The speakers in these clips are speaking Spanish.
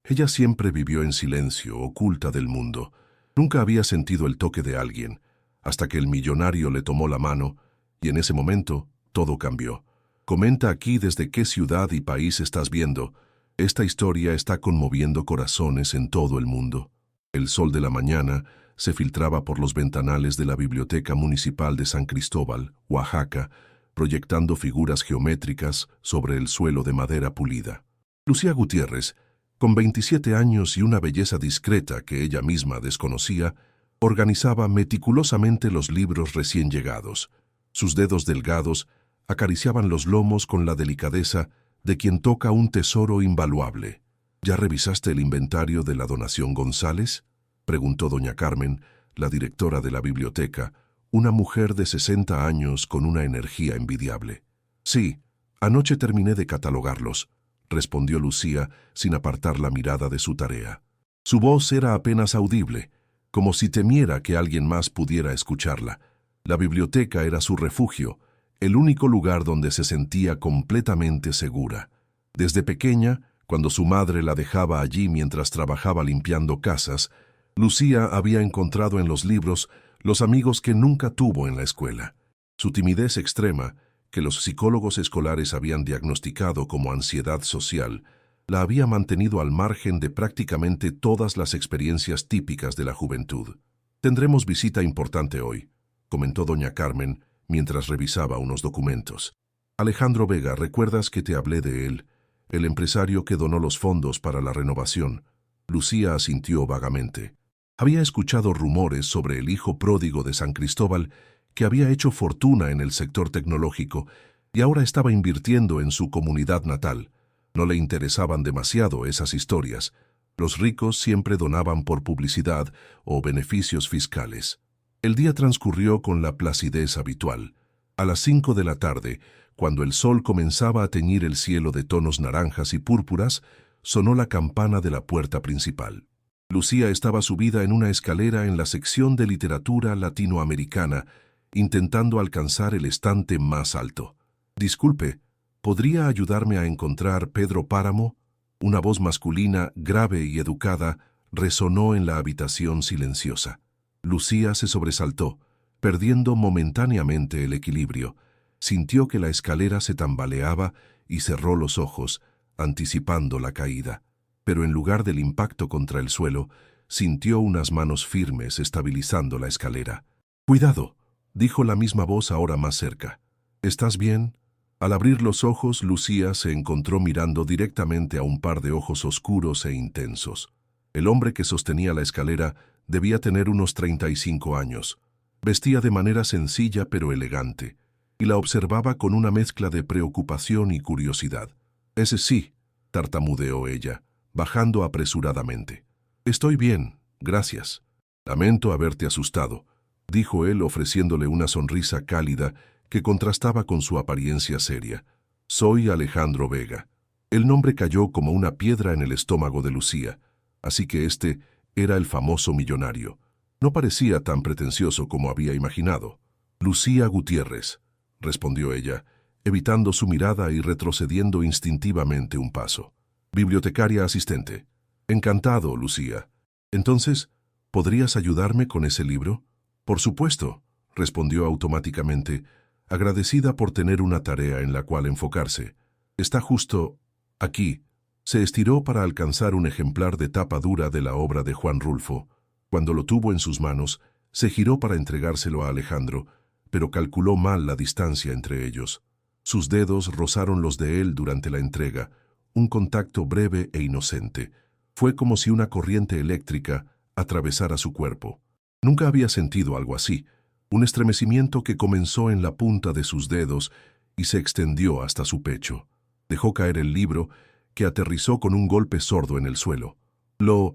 Ella siempre vivió en silencio, oculta del mundo. Nunca había sentido el toque de alguien, hasta que el millonario le tomó la mano, y en ese momento todo cambió. Comenta aquí desde qué ciudad y país estás viendo. Esta historia está conmoviendo corazones en todo el mundo. El sol de la mañana se filtraba por los ventanales de la Biblioteca Municipal de San Cristóbal, Oaxaca, proyectando figuras geométricas sobre el suelo de madera pulida. Lucía Gutiérrez, con 27 años y una belleza discreta que ella misma desconocía, organizaba meticulosamente los libros recién llegados. Sus dedos delgados acariciaban los lomos con la delicadeza de quien toca un tesoro invaluable. ¿Ya revisaste el inventario de la donación González?, preguntó doña Carmen, la directora de la biblioteca, una mujer de 60 años con una energía envidiable. Sí, anoche terminé de catalogarlos, respondió Lucía sin apartar la mirada de su tarea. Su voz era apenas audible, como si temiera que alguien más pudiera escucharla. La biblioteca era su refugio, el único lugar donde se sentía completamente segura. Desde pequeña, cuando su madre la dejaba allí mientras trabajaba limpiando casas, Lucía había encontrado en los libros los amigos que nunca tuvo en la escuela. Su timidez extrema, que los psicólogos escolares habían diagnosticado como ansiedad social, la había mantenido al margen de prácticamente todas las experiencias típicas de la juventud. «Tendremos visita importante hoy», comentó doña Carmen mientras revisaba unos documentos. «Alejandro Vega, ¿recuerdas que te hablé de él? El empresario que donó los fondos para la renovación». Lucía asintió vagamente. Había escuchado rumores sobre el hijo pródigo de San Cristóbal que había hecho fortuna en el sector tecnológico y ahora estaba invirtiendo en su comunidad natal. No le interesaban demasiado esas historias. Los ricos siempre donaban por publicidad o beneficios fiscales. El día transcurrió con la placidez habitual. A las 5 de la tarde, cuando el sol comenzaba a teñir el cielo de tonos naranjas y púrpuras, sonó la campana de la puerta principal. Lucía estaba subida en una escalera en la sección de literatura latinoamericana, intentando alcanzar el estante más alto. «Disculpe, ¿podría ayudarme a encontrar Pedro Páramo?». Una voz masculina, grave y educada, resonó en la habitación silenciosa. Lucía se sobresaltó, perdiendo momentáneamente el equilibrio. Sintió que la escalera se tambaleaba y cerró los ojos, anticipando la caída. Pero en lugar del impacto contra el suelo, sintió unas manos firmes estabilizando la escalera. «Cuidado», dijo la misma voz ahora más cerca. «¿Estás bien?». Al abrir los ojos, Lucía se encontró mirando directamente a un par de ojos oscuros e intensos. El hombre que sostenía la escalera debía tener unos 35 años. Vestía de manera sencilla pero elegante, y la observaba con una mezcla de preocupación y curiosidad. «Ese sí», tartamudeó ella, bajando apresuradamente. «Estoy bien, gracias». «Lamento haberte asustado», dijo él ofreciéndole una sonrisa cálida que contrastaba con su apariencia seria. «Soy Alejandro Vega». El nombre cayó como una piedra en el estómago de Lucía, así que este era el famoso millonario. No parecía tan pretencioso como había imaginado. «Lucía Gutiérrez», respondió ella, evitando su mirada y retrocediendo instintivamente un paso. «Bibliotecaria asistente». «Encantado, Lucía. Entonces, ¿podrías ayudarme con ese libro?». «Por supuesto», respondió automáticamente, agradecida por tener una tarea en la cual enfocarse. «Está justo aquí». Se estiró para alcanzar un ejemplar de tapa dura de la obra de Juan Rulfo. Cuando lo tuvo en sus manos, se giró para entregárselo a Alejandro, pero calculó mal la distancia entre ellos. Sus dedos rozaron los de él durante la entrega, un contacto breve e inocente. Fue como si una corriente eléctrica atravesara su cuerpo. Nunca había sentido algo así, un estremecimiento que comenzó en la punta de sus dedos y se extendió hasta su pecho. Dejó caer el libro, que aterrizó con un golpe sordo en el suelo. Lo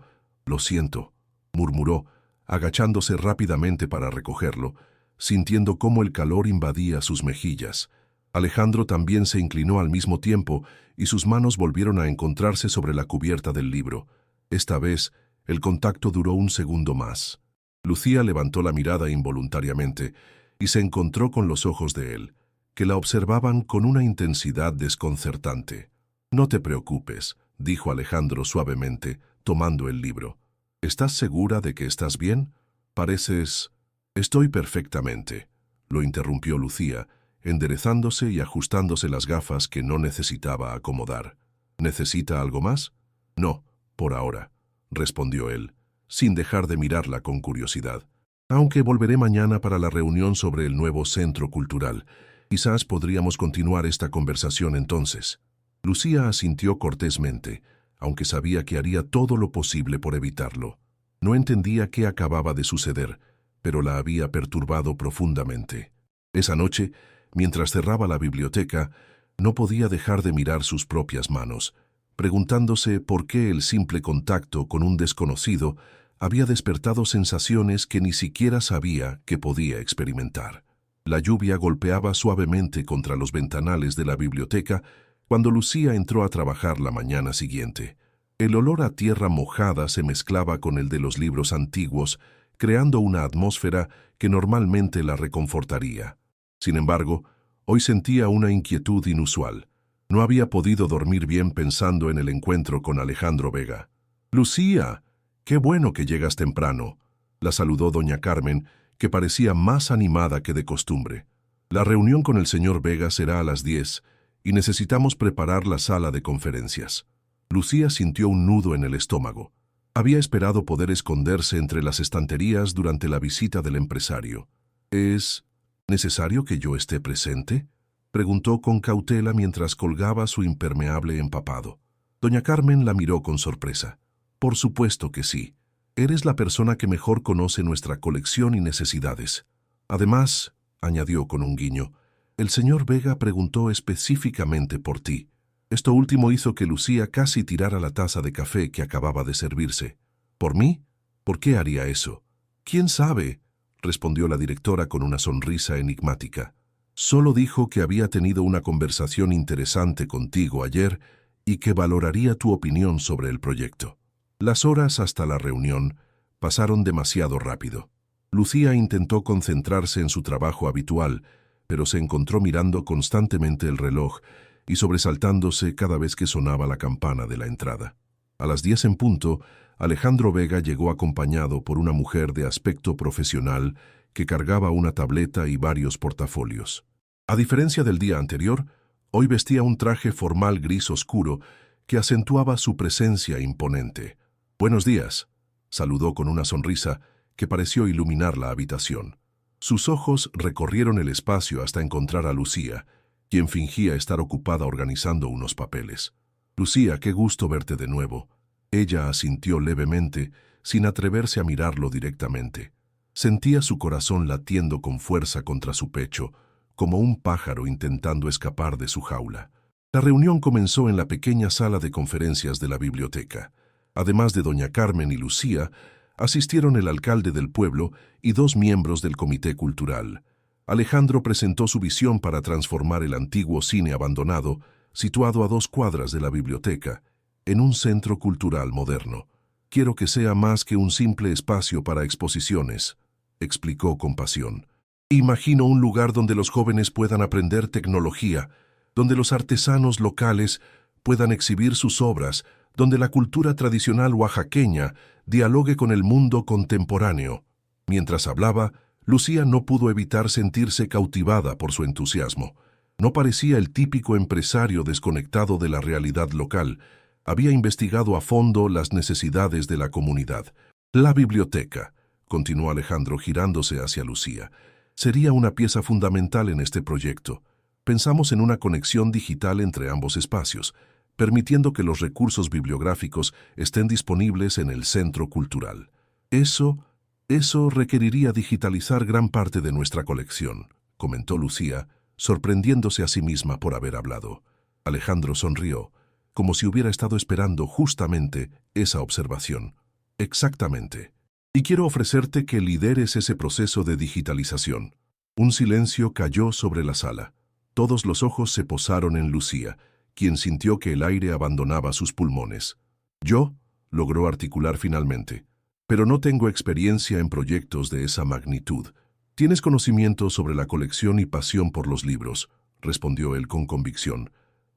siento», murmuró, agachándose rápidamente para recogerlo, sintiendo cómo el calor invadía sus mejillas. Alejandro también se inclinó al mismo tiempo y sus manos volvieron a encontrarse sobre la cubierta del libro. Esta vez, el contacto duró un segundo más. Lucía levantó la mirada involuntariamente y se encontró con los ojos de él, que la observaban con una intensidad desconcertante. «No te preocupes», dijo Alejandro suavemente, tomando el libro. ¿Estás segura de que estás bien? Pareces... Estoy perfectamente, lo interrumpió Lucía, enderezándose y ajustándose las gafas que no necesitaba acomodar. ¿Necesita algo más? No, por ahora, respondió él, sin dejar de mirarla con curiosidad. Aunque volveré mañana para la reunión sobre el nuevo centro cultural. Quizás podríamos continuar esta conversación entonces. Lucía asintió cortésmente, aunque sabía que haría todo lo posible por evitarlo. No entendía qué acababa de suceder, pero la había perturbado profundamente. Esa noche, mientras cerraba la biblioteca, no podía dejar de mirar sus propias manos, preguntándose por qué el simple contacto con un desconocido había despertado sensaciones que ni siquiera sabía que podía experimentar. La lluvia golpeaba suavemente contra los ventanales de la biblioteca cuando Lucía entró a trabajar la mañana siguiente. El olor a tierra mojada se mezclaba con el de los libros antiguos, creando una atmósfera que normalmente la reconfortaría. Sin embargo, hoy sentía una inquietud inusual. No había podido dormir bien pensando en el encuentro con Alejandro Vega. «Lucía, qué bueno que llegas temprano», la saludó doña Carmen, que parecía más animada que de costumbre. «La reunión con el señor Vega será a las 10 y necesitamos preparar la sala de conferencias». Lucía sintió un nudo en el estómago. Había esperado poder esconderse entre las estanterías durante la visita del empresario. «¿Es necesario que yo esté presente?», preguntó con cautela mientras colgaba su impermeable empapado. Doña Carmen la miró con sorpresa. «Por supuesto que sí. Eres la persona que mejor conoce nuestra colección y necesidades. Además», añadió con un guiño, «el señor Vega preguntó específicamente por ti». Esto último hizo que Lucía casi tirara la taza de café que acababa de servirse. ¿Por mí? ¿Por qué haría eso? «¿Quién sabe?», respondió la directora con una sonrisa enigmática. «Solo dijo que había tenido una conversación interesante contigo ayer y que valoraría tu opinión sobre el proyecto». Las horas hasta la reunión pasaron demasiado rápido. Lucía intentó concentrarse en su trabajo habitual, pero se encontró mirando constantemente el reloj y sobresaltándose cada vez que sonaba la campana de la entrada. A las 10 en punto, Alejandro Vega llegó acompañado por una mujer de aspecto profesional que cargaba una tableta y varios portafolios. A diferencia del día anterior, hoy vestía un traje formal gris oscuro que acentuaba su presencia imponente. «Buenos días», saludó con una sonrisa que pareció iluminar la habitación. Sus ojos recorrieron el espacio hasta encontrar a Lucía, quien fingía estar ocupada organizando unos papeles. «Lucía, qué gusto verte de nuevo». Ella asintió levemente, sin atreverse a mirarlo directamente. Sentía su corazón latiendo con fuerza contra su pecho, como un pájaro intentando escapar de su jaula. La reunión comenzó en la pequeña sala de conferencias de la biblioteca. Además de doña Carmen y Lucía, asistieron el alcalde del pueblo y 2 miembros del comité cultural. Alejandro presentó su visión para transformar el antiguo cine abandonado, situado a 2 cuadras de la biblioteca, en un centro cultural moderno. «Quiero que sea más que un simple espacio para exposiciones», explicó con pasión. «Imagino un lugar donde los jóvenes puedan aprender tecnología, donde los artesanos locales puedan exhibir sus obras, donde la cultura tradicional oaxaqueña dialogue con el mundo contemporáneo». Mientras hablaba, Lucía no pudo evitar sentirse cautivada por su entusiasmo. No parecía el típico empresario desconectado de la realidad local. Había investigado a fondo las necesidades de la comunidad. «La biblioteca», continuó Alejandro girándose hacia Lucía, «sería una pieza fundamental en este proyecto. Pensamos en una conexión digital entre ambos espacios, permitiendo que los recursos bibliográficos estén disponibles en el centro cultural. Eso requeriría digitalizar gran parte de nuestra colección», comentó Lucía, sorprendiéndose a sí misma por haber hablado. Alejandro sonrió, como si hubiera estado esperando justamente esa observación. «Exactamente. Y quiero ofrecerte que lideres ese proceso de digitalización». Un silencio cayó sobre la sala. Todos los ojos se posaron en Lucía, quien sintió que el aire abandonaba sus pulmones. «Yo», logró articular finalmente, «pero no tengo experiencia en proyectos de esa magnitud». «Tienes conocimiento sobre la colección y pasión por los libros», respondió él con convicción.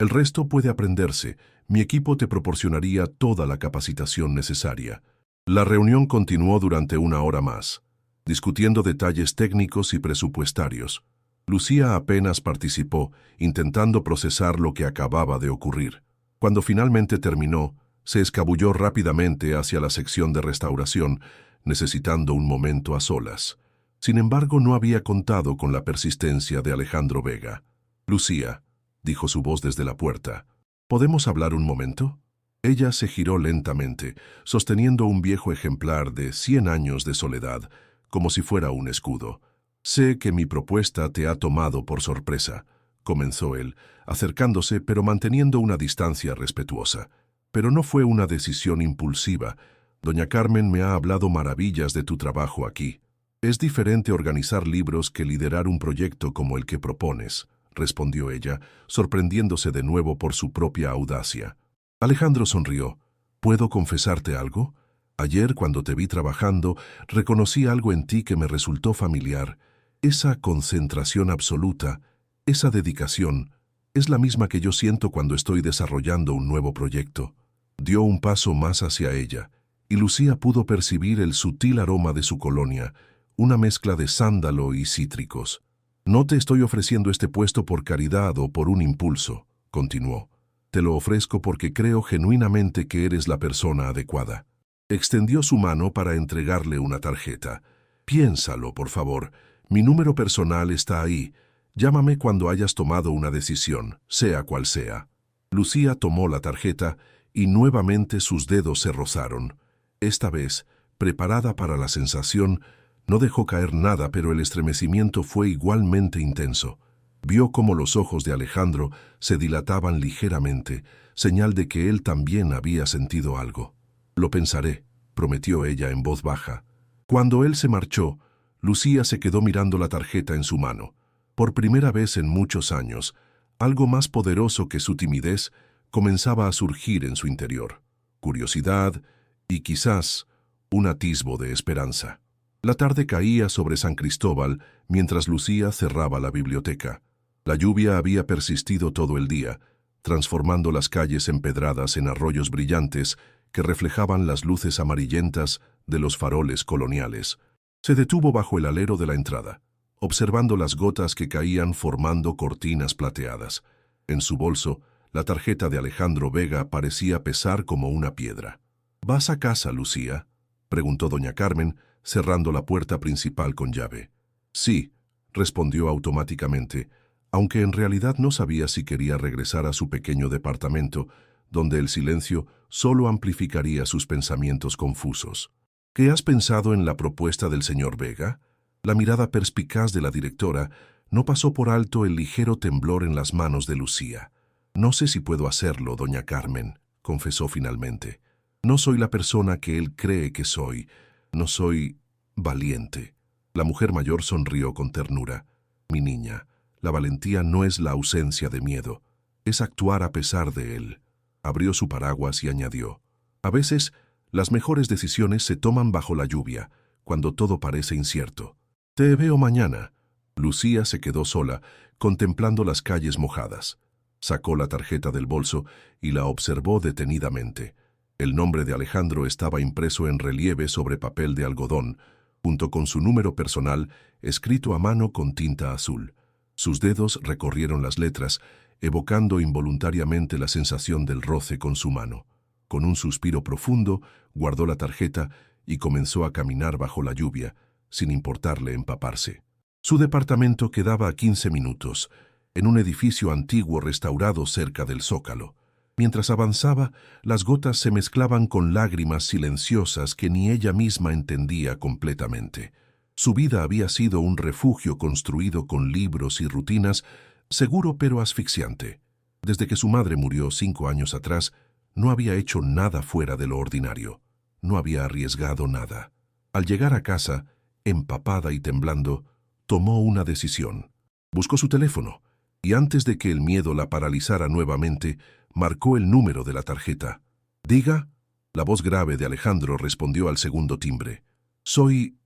El resto puede aprenderse. Mi equipo te proporcionaría toda la capacitación necesaria. La reunión continuó durante 1 hora más, discutiendo detalles técnicos y presupuestarios. Lucía apenas participó, intentando procesar lo que acababa de ocurrir. Cuando finalmente terminó, se escabulló rápidamente hacia la sección de restauración, necesitando un momento a solas. Sin embargo, no había contado con la persistencia de Alejandro Vega. «Lucía», dijo su voz desde la puerta, «¿podemos hablar un momento?» Ella se giró lentamente, sosteniendo un viejo ejemplar de 100 años de soledad, como si fuera un escudo. «Sé que mi propuesta te ha tomado por sorpresa», comenzó él, acercándose pero manteniendo una distancia respetuosa. «Pero no fue una decisión impulsiva. Doña Carmen me ha hablado maravillas de tu trabajo aquí. Es diferente organizar libros que liderar un proyecto como el que propones», respondió ella, sorprendiéndose de nuevo por su propia audacia. Alejandro sonrió. «¿Puedo confesarte algo? Ayer, cuando te vi trabajando, reconocí algo en ti que me resultó familiar. Esa concentración absoluta, esa dedicación, es la misma que yo siento cuando estoy desarrollando un nuevo proyecto». Dio un paso más hacia ella, y Lucía pudo percibir el sutil aroma de su colonia, una mezcla de sándalo y cítricos. «No te estoy ofreciendo este puesto por caridad o por un impulso», continuó. «Te lo ofrezco porque creo genuinamente que eres la persona adecuada». Extendió su mano para entregarle una tarjeta. «Piénsalo, por favor. Mi número personal está ahí. Llámame cuando hayas tomado una decisión, sea cual sea». Lucía tomó la tarjeta y nuevamente sus dedos se rozaron. Esta vez, preparada para la sensación, no dejó caer nada, pero el estremecimiento fue igualmente intenso. Vio cómo los ojos de Alejandro se dilataban ligeramente, señal de que él también había sentido algo. «Lo pensaré», prometió ella en voz baja. Cuando él se marchó, Lucía se quedó mirando la tarjeta en su mano. Por primera vez en muchos años, algo más poderoso que su timidez comenzaba a surgir en su interior. Curiosidad y quizás un atisbo de esperanza. La tarde caía sobre San Cristóbal mientras Lucía cerraba la biblioteca. La lluvia había persistido todo el día, transformando las calles empedradas en arroyos brillantes que reflejaban las luces amarillentas de los faroles coloniales. Se detuvo bajo el alero de la entrada, observando las gotas que caían formando cortinas plateadas. En su bolso, la tarjeta de Alejandro Vega parecía pesar como una piedra. «¿Vas a casa, Lucía?», preguntó doña Carmen, cerrando la puerta principal con llave. «Sí», respondió automáticamente, aunque en realidad no sabía si quería regresar a su pequeño departamento, donde el silencio solo amplificaría sus pensamientos confusos. «¿Qué has pensado en la propuesta del señor Vega?». La mirada perspicaz de la directora no pasó por alto el ligero temblor en las manos de Lucía. «No sé si puedo hacerlo, doña Carmen», confesó finalmente. «No soy la persona que él cree que soy. No soy valiente». La mujer mayor sonrió con ternura. «Mi niña, la valentía no es la ausencia de miedo, es actuar a pesar de él». Abrió su paraguas y añadió: «A veces, las mejores decisiones se toman bajo la lluvia, cuando todo parece incierto». «Te veo mañana». Lucía se quedó sola, contemplando las calles mojadas. Sacó la tarjeta del bolso y la observó detenidamente. El nombre de Alejandro estaba impreso en relieve sobre papel de algodón, junto con su número personal escrito a mano con tinta azul. Sus dedos recorrieron las letras, evocando involuntariamente la sensación del roce con su mano. Con un suspiro profundo, guardó la tarjeta y comenzó a caminar bajo la lluvia, sin importarle empaparse. Su departamento quedaba a 15 minutos, en un edificio antiguo restaurado cerca del Zócalo. Mientras avanzaba, las gotas se mezclaban con lágrimas silenciosas que ni ella misma entendía completamente. Su vida había sido un refugio construido con libros y rutinas, seguro pero asfixiante. Desde que su madre murió 5 años atrás, no había hecho nada fuera de lo ordinario. No había arriesgado nada. Al llegar a casa, empapada y temblando, tomó una decisión. Buscó su teléfono, y antes de que el miedo la paralizara nuevamente, marcó el número de la tarjeta. «Diga». La voz grave de Alejandro respondió al segundo timbre. Soy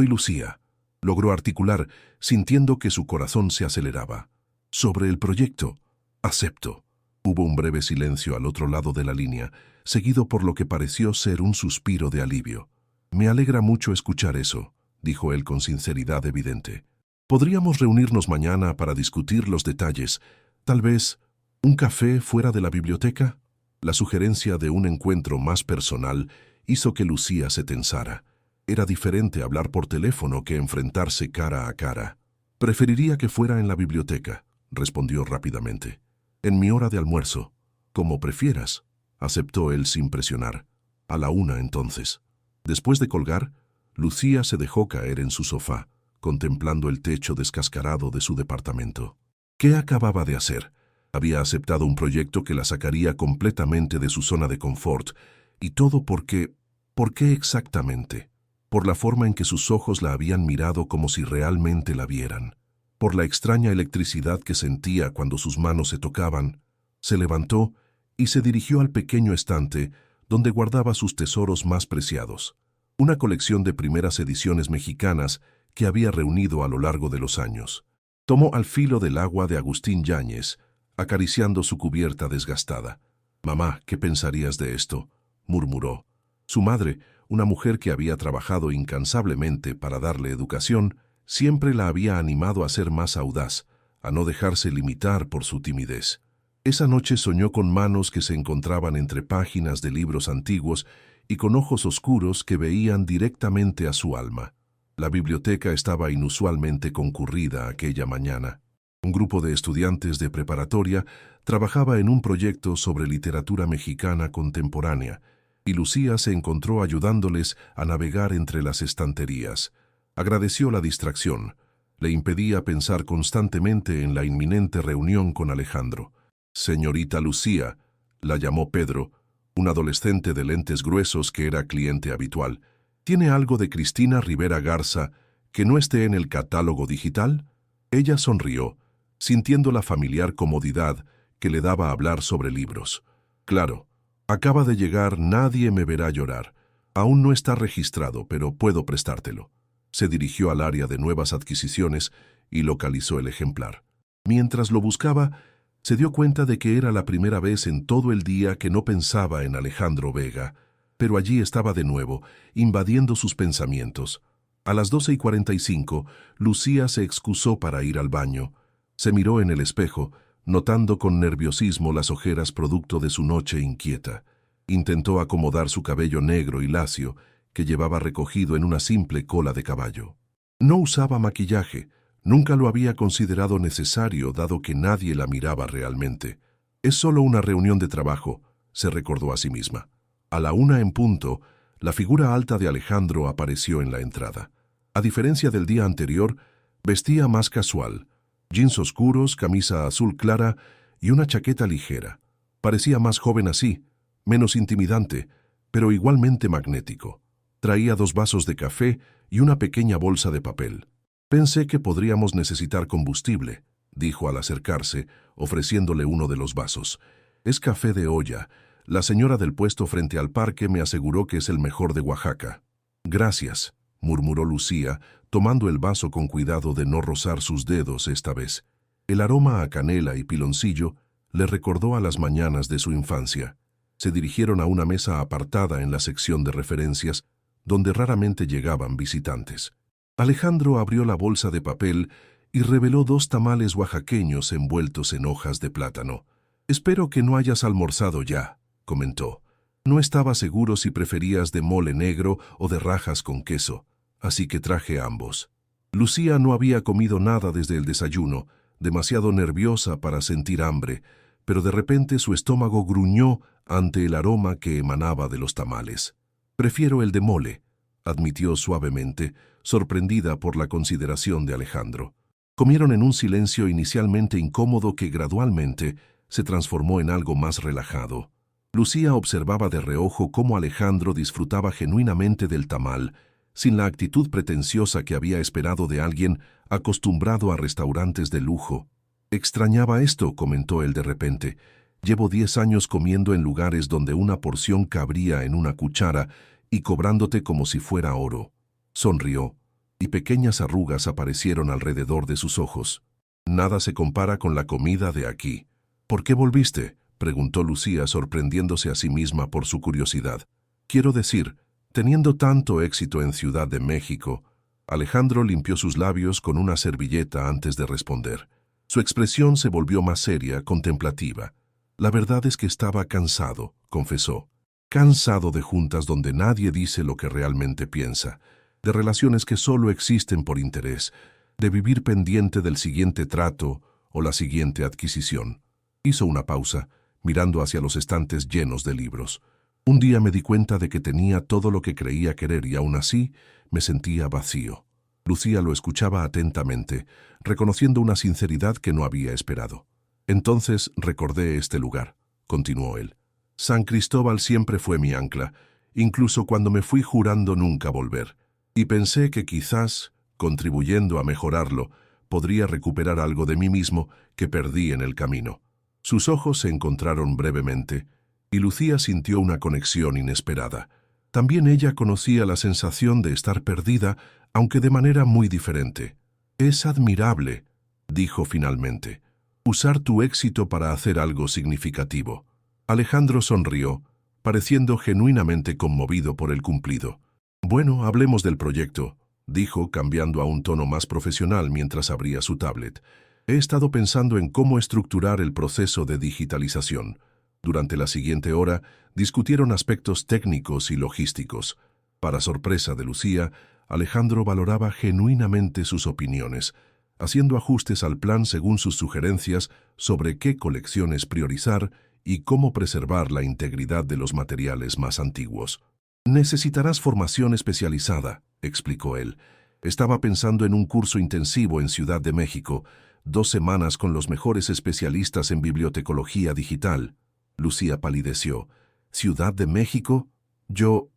Lucía», logró articular, sintiendo que su corazón se aceleraba. «Sobre el proyecto. Acepto». Hubo un breve silencio al otro lado de la línea, seguido por lo que pareció ser un suspiro de alivio. «Me alegra mucho escuchar eso», dijo él con sinceridad evidente. «Podríamos reunirnos mañana para discutir los detalles. Tal vez un café fuera de la biblioteca». La sugerencia de un encuentro más personal hizo que Lucía se tensara. Era diferente hablar por teléfono que enfrentarse cara a cara. «Preferiría que fuera en la biblioteca», respondió rápidamente. «En mi hora de almuerzo». «Como prefieras», aceptó él sin presionar. «A la 1 entonces». Después de colgar, Lucía se dejó caer en su sofá, contemplando el techo descascarado de su departamento. ¿Qué acababa de hacer? Había aceptado un proyecto que la sacaría completamente de su zona de confort, y todo porque... ¿Por qué exactamente? Por la forma en que sus ojos la habían mirado como si realmente la vieran. Por la extraña electricidad que sentía cuando sus manos se tocaban. Se levantó y se dirigió al pequeño estante donde guardaba sus tesoros más preciados, una colección de primeras ediciones mexicanas que había reunido a lo largo de los años. Tomó Al filo del agua de Agustín Yáñez, acariciando su cubierta desgastada. «Mamá, ¿qué pensarías de esto?», murmuró. Su madre, una mujer que había trabajado incansablemente para darle educación, siempre la había animado a ser más audaz, a no dejarse limitar por su timidez. Esa noche soñó con manos que se encontraban entre páginas de libros antiguos y con ojos oscuros que veían directamente a su alma. La biblioteca estaba inusualmente concurrida aquella mañana. Un grupo de estudiantes de preparatoria trabajaba en un proyecto sobre literatura mexicana contemporánea, y Lucía se encontró ayudándoles a navegar entre las estanterías. Agradeció la distracción. Le impedía pensar constantemente en la inminente reunión con Alejandro. «Señorita Lucía», la llamó Pedro, un adolescente de lentes gruesos que era cliente habitual. «¿Tiene algo de Cristina Rivera Garza que no esté en el catálogo digital?» Ella sonrió, sintiendo la familiar comodidad que le daba hablar sobre libros. «Claro, acaba de llegar Nadie me verá llorar. Aún no está registrado, pero puedo prestártelo». Se dirigió al área de nuevas adquisiciones y localizó el ejemplar. Mientras lo buscaba, se dio cuenta de que era la primera vez en todo el día que no pensaba en Alejandro Vega, pero allí estaba de nuevo, invadiendo sus pensamientos. A las 12:45, Lucía se excusó para ir al baño. Se miró en el espejo, notando con nerviosismo las ojeras producto de su noche inquieta. Intentó acomodar su cabello negro y lacio, que llevaba recogido en una simple cola de caballo. No usaba maquillaje. Nunca lo había considerado necesario, dado que nadie la miraba realmente. «Es solo una reunión de trabajo», se recordó a sí misma. A la 1 en punto, la figura alta de Alejandro apareció en la entrada. A diferencia del día anterior, vestía más casual. Jeans oscuros, camisa azul clara y una chaqueta ligera. Parecía más joven así, menos intimidante, pero igualmente magnético. Traía 2 vasos de café y una pequeña bolsa de papel. «Pensé que podríamos necesitar combustible», dijo al acercarse, ofreciéndole uno de los vasos. «Es café de olla. La señora del puesto frente al parque me aseguró que es el mejor de Oaxaca». «Gracias», murmuró Lucía, tomando el vaso con cuidado de no rozar sus dedos esta vez. El aroma a canela y piloncillo le recordó a las mañanas de su infancia. Se dirigieron a una mesa apartada en la sección de referencias, donde raramente llegaban visitantes. Alejandro abrió la bolsa de papel y reveló 2 tamales oaxaqueños envueltos en hojas de plátano. «Espero que no hayas almorzado ya», comentó. «No estaba seguro si preferías de mole negro o de rajas con queso, así que traje ambos». Lucía no había comido nada desde el desayuno, demasiado nerviosa para sentir hambre, pero de repente su estómago gruñó ante el aroma que emanaba de los tamales. «Prefiero el de mole», admitió suavemente, sorprendida por la consideración de Alejandro. Comieron en un silencio inicialmente incómodo que gradualmente se transformó en algo más relajado. Lucía observaba de reojo cómo Alejandro disfrutaba genuinamente del tamal, sin la actitud pretenciosa que había esperado de alguien acostumbrado a restaurantes de lujo. «Extrañaba esto», comentó él de repente. «Llevo 10 años comiendo en lugares donde una porción cabría en una cuchara y cobrándote como si fuera oro». Sonrió, y pequeñas arrugas aparecieron alrededor de sus ojos. «Nada se compara con la comida de aquí». «¿Por qué volviste?», preguntó Lucía, sorprendiéndose a sí misma por su curiosidad. Quiero decir, teniendo tanto éxito en Ciudad de México. Alejandro limpió sus labios con una servilleta antes de responder. Su expresión se volvió más seria, contemplativa. La verdad es que estaba cansado, confesó. Cansado de juntas donde nadie dice lo que realmente piensa, de relaciones que solo existen por interés, de vivir pendiente del siguiente trato o la siguiente adquisición. Hizo una pausa, mirando hacia los estantes llenos de libros. Un día me di cuenta de que tenía todo lo que creía querer y aún así me sentía vacío. Lucía lo escuchaba atentamente, reconociendo una sinceridad que no había esperado. Entonces recordé este lugar, continuó él. San Cristóbal siempre fue mi ancla, incluso cuando me fui jurando nunca volver. Y pensé que quizás, contribuyendo a mejorarlo, podría recuperar algo de mí mismo que perdí en el camino. Sus ojos se encontraron brevemente, y Lucía sintió una conexión inesperada. También ella conocía la sensación de estar perdida, aunque de manera muy diferente. Es admirable, dijo finalmente, usar tu éxito para hacer algo significativo. Alejandro sonrió, pareciendo genuinamente conmovido por el cumplido. Bueno, hablemos del proyecto, dijo, cambiando a un tono más profesional mientras abría su tablet. He estado pensando en cómo estructurar el proceso de digitalización. Durante la siguiente hora, discutieron aspectos técnicos y logísticos. Para sorpresa de Lucía, Alejandro valoraba genuinamente sus opiniones, haciendo ajustes al plan según sus sugerencias sobre qué colecciones priorizar y cómo preservar la integridad de los materiales más antiguos. Necesitarás formación especializada, explicó él. Estaba pensando en un curso intensivo en Ciudad de México, 2 semanas con los mejores especialistas en bibliotecología digital. Lucía palideció. ¿Ciudad de México? Yo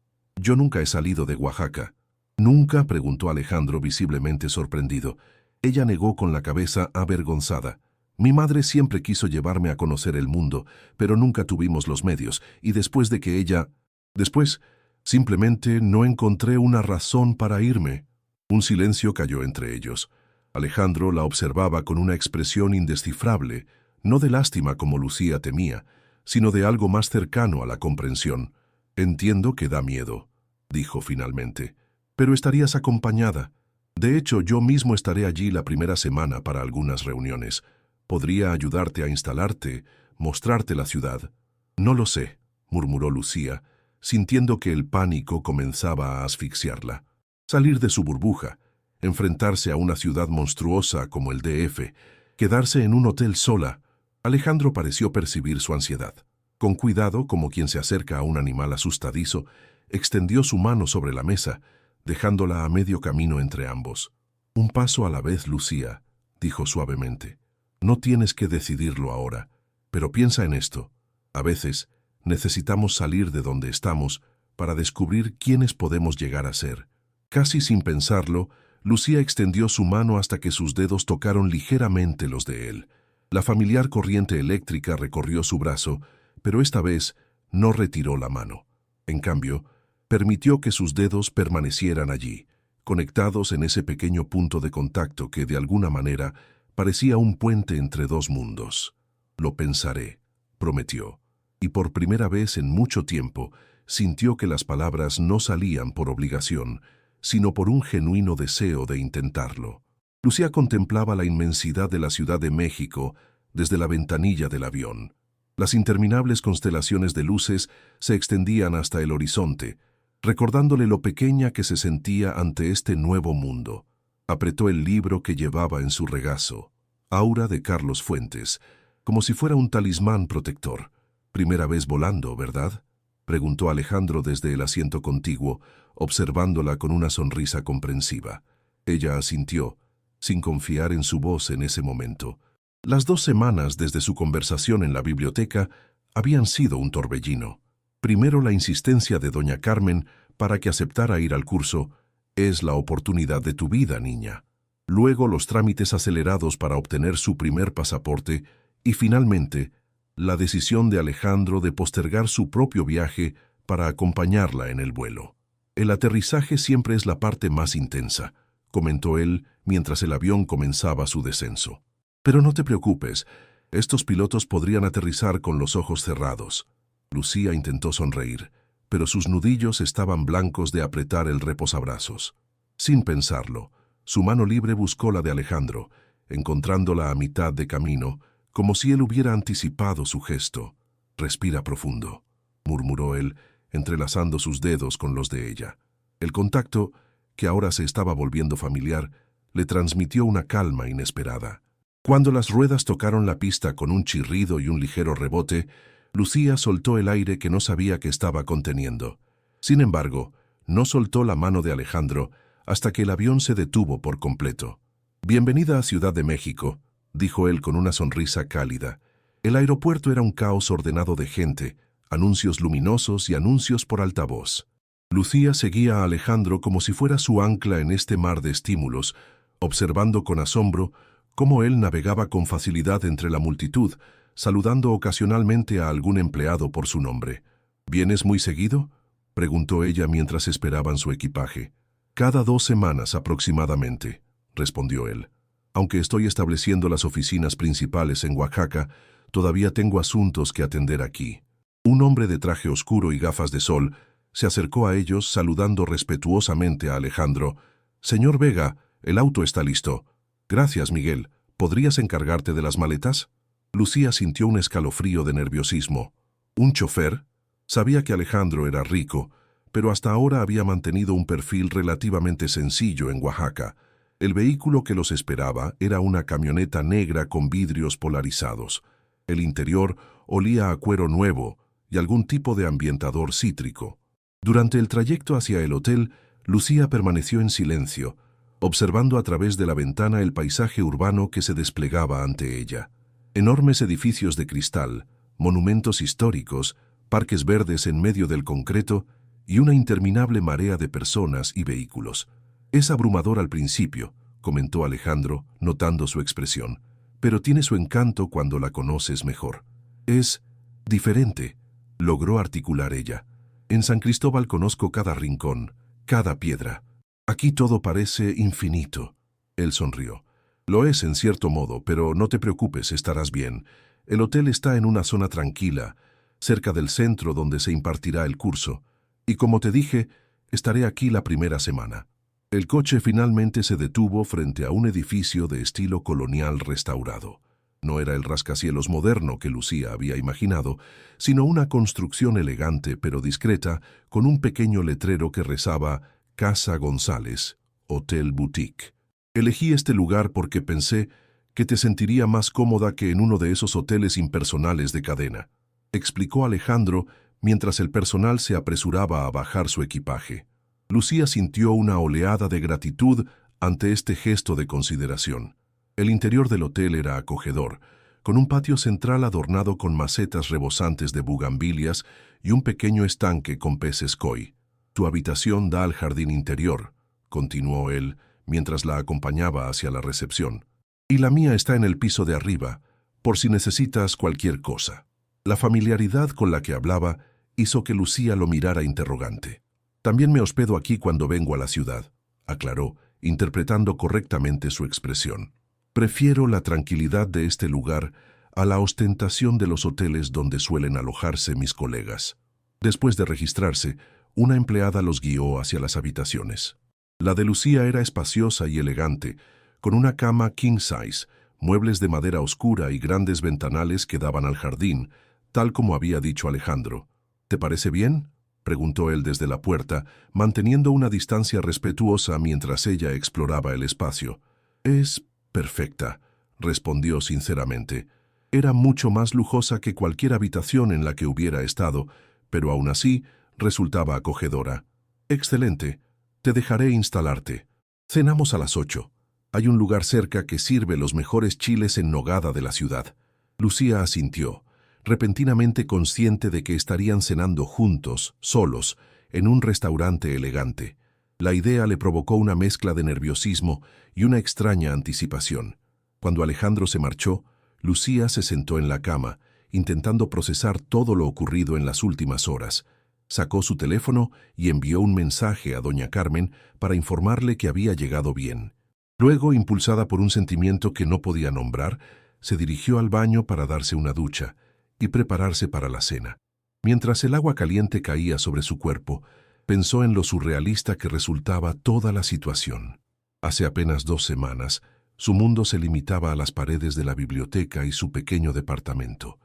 nunca he salido de Oaxaca. ¿Nunca?, preguntó Alejandro, visiblemente sorprendido. Ella negó con la cabeza, avergonzada. Mi madre siempre quiso llevarme a conocer el mundo, pero nunca tuvimos los medios, y después de que ella... Después, simplemente no encontré una razón para irme. Un silencio cayó entre ellos. Alejandro la observaba con una expresión indescifrable, no de lástima como Lucía temía, sino de algo más cercano a la comprensión. Entiendo que da miedo, dijo finalmente, pero estarías acompañada. De hecho, yo mismo estaré allí la primera semana para algunas reuniones. Podría ayudarte a instalarte, mostrarte la ciudad. No lo sé, murmuró Lucía, sintiendo que el pánico comenzaba a asfixiarla. Salir de su burbuja, enfrentarse a una ciudad monstruosa como el DF, quedarse en un hotel sola. Alejandro pareció percibir su ansiedad. Con cuidado, como quien se acerca a un animal asustadizo, extendió su mano sobre la mesa, dejándola a medio camino entre ambos. Un paso a la vez, Lucía, dijo suavemente. No tienes que decidirlo ahora, pero piensa en esto. A veces, necesitamos salir de donde estamos para descubrir quiénes podemos llegar a ser. Casi sin pensarlo, Lucía extendió su mano hasta que sus dedos tocaron ligeramente los de él. La familiar corriente eléctrica recorrió su brazo, pero esta vez no retiró la mano. En cambio, permitió que sus dedos permanecieran allí, conectados en ese pequeño punto de contacto que, de alguna manera, parecía un puente entre dos mundos. Lo pensaré, prometió, y por primera vez en mucho tiempo sintió que las palabras no salían por obligación, sino por un genuino deseo de intentarlo. Lucía contemplaba la inmensidad de la Ciudad de México desde la ventanilla del avión. Las interminables constelaciones de luces se extendían hasta el horizonte, recordándole lo pequeña que se sentía ante este nuevo mundo. Apretó el libro que llevaba en su regazo, Aura de Carlos Fuentes, como si fuera un talismán protector. «Primera vez volando, ¿verdad?», preguntó Alejandro desde el asiento contiguo, observándola con una sonrisa comprensiva. Ella asintió, sin confiar en su voz en ese momento. Las 2 semanas desde su conversación en la biblioteca habían sido un torbellino. Primero la insistencia de doña Carmen para que aceptara ir al curso. «Es la oportunidad de tu vida, niña». Luego los trámites acelerados para obtener su primer pasaporte y finalmente la decisión de Alejandro de postergar su propio viaje para acompañarla en el vuelo. «El aterrizaje siempre es la parte más intensa», comentó él mientras el avión comenzaba su descenso. «Pero no te preocupes, Estos pilotos podrían aterrizar con los ojos cerrados. Lucía intentó sonreír, pero sus nudillos estaban blancos de apretar el reposabrazos. Sin pensarlo, su mano libre buscó la de Alejandro, encontrándola a mitad de camino, como si él hubiera anticipado su gesto. «Respira profundo», murmuró él, entrelazando sus dedos con los de ella. El contacto, que ahora se estaba volviendo familiar, le transmitió una calma inesperada. Cuando las ruedas tocaron la pista con un chirrido y un ligero rebote, Lucía soltó el aire que no sabía que estaba conteniendo. Sin embargo, no soltó la mano de Alejandro hasta que el avión se detuvo por completo. «Bienvenida a Ciudad de México», dijo él con una sonrisa cálida. El aeropuerto era un caos ordenado de gente, anuncios luminosos y anuncios por altavoz. Lucía seguía a Alejandro como si fuera su ancla en este mar de estímulos, observando con asombro cómo él navegaba con facilidad entre la multitud, saludando ocasionalmente a algún empleado por su nombre. «¿Vienes muy seguido?», preguntó ella mientras esperaban su equipaje. «Cada 2 semanas aproximadamente», respondió él. «Aunque estoy estableciendo las oficinas principales en Oaxaca, todavía tengo asuntos que atender aquí». Un hombre de traje oscuro y gafas de sol se acercó a ellos saludando respetuosamente a Alejandro. «Señor Vega, el auto está listo». «Gracias, Miguel. ¿Podrías encargarte de las maletas?». Lucía sintió un escalofrío de nerviosismo. ¿Un chofer? Sabía que Alejandro era rico, pero hasta ahora había mantenido un perfil relativamente sencillo en Oaxaca. El vehículo que los esperaba era una camioneta negra con vidrios polarizados. El interior olía a cuero nuevo y algún tipo de ambientador cítrico. Durante el trayecto hacia el hotel, Lucía permaneció en silencio, observando a través de la ventana el paisaje urbano que se desplegaba ante ella. Enormes edificios de cristal, monumentos históricos, parques verdes en medio del concreto y una interminable marea de personas y vehículos. «Es abrumador al principio», comentó Alejandro, notando su expresión, «pero tiene su encanto cuando la conoces mejor». «Es diferente», logró articular ella. «En San Cristóbal conozco cada rincón, cada piedra. Aquí todo parece infinito». Él sonrió. «Lo es en cierto modo, pero no te preocupes, estarás bien. El hotel está en una zona tranquila, cerca del centro donde se impartirá el curso, y como te dije, estaré aquí la primera semana». El coche finalmente se detuvo frente a un edificio de estilo colonial restaurado. No era el rascacielos moderno que Lucía había imaginado, sino una construcción elegante pero discreta, con un pequeño letrero que rezaba «Casa González, Hotel Boutique». «Elegí este lugar porque pensé que te sentiría más cómoda que en uno de esos hoteles impersonales de cadena», explicó Alejandro mientras el personal se apresuraba a bajar su equipaje. Lucía sintió una oleada de gratitud ante este gesto de consideración. El interior del hotel era acogedor, con un patio central adornado con macetas rebosantes de bugambilias y un pequeño estanque con peces koi. «Tu habitación da al jardín interior», continuó él, mientras la acompañaba hacia la recepción. «Y la mía está en el piso de arriba, por si necesitas cualquier cosa». La familiaridad con la que hablaba hizo que Lucía lo mirara interrogante. «También me hospedo aquí cuando vengo a la ciudad», aclaró, interpretando correctamente su expresión. «Prefiero la tranquilidad de este lugar a la ostentación de los hoteles donde suelen alojarse mis colegas». Después de registrarse, una empleada los guió hacia las habitaciones. La de Lucía era espaciosa y elegante, con una cama king size, muebles de madera oscura y grandes ventanales que daban al jardín, tal como había dicho Alejandro. «¿Te parece bien?», preguntó él desde la puerta, manteniendo una distancia respetuosa mientras ella exploraba el espacio. «Es perfecta», respondió sinceramente. Era mucho más lujosa que cualquier habitación en la que hubiera estado, pero aún así resultaba acogedora. «Excelente. Te dejaré instalarte. Cenamos a las 8. Hay un lugar cerca que sirve los mejores chiles en nogada de la ciudad». Lucía asintió, repentinamente consciente de que estarían cenando juntos, solos, en un restaurante elegante. La idea le provocó una mezcla de nerviosismo y una extraña anticipación. Cuando Alejandro se marchó, Lucía se sentó en la cama, intentando procesar todo lo ocurrido en las últimas horas. Sacó su teléfono y envió un mensaje a doña Carmen para informarle que había llegado bien. Luego, impulsada por un sentimiento que no podía nombrar, se dirigió al baño para darse una ducha y prepararse para la cena. Mientras el agua caliente caía sobre su cuerpo, pensó en lo surrealista que resultaba toda la situación. Hace apenas 2 semanas, su mundo se limitaba a las paredes de la biblioteca y su pequeño departamento.